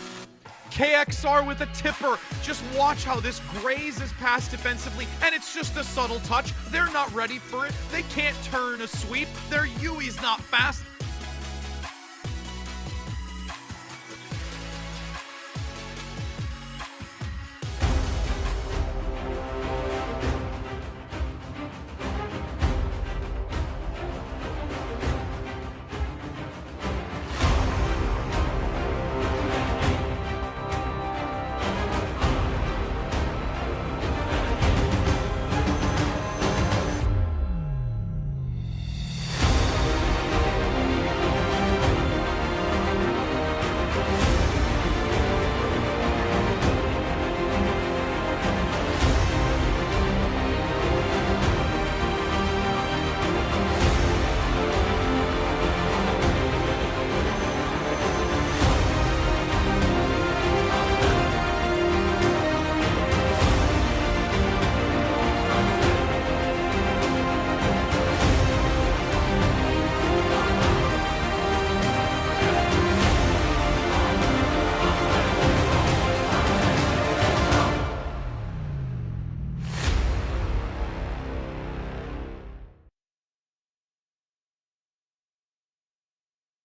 S2: KXR with a tipper. Just watch how this grazes past defensively, and it's just a subtle touch. They're not ready for it. They can't turn a sweep. Their Yui's not fast.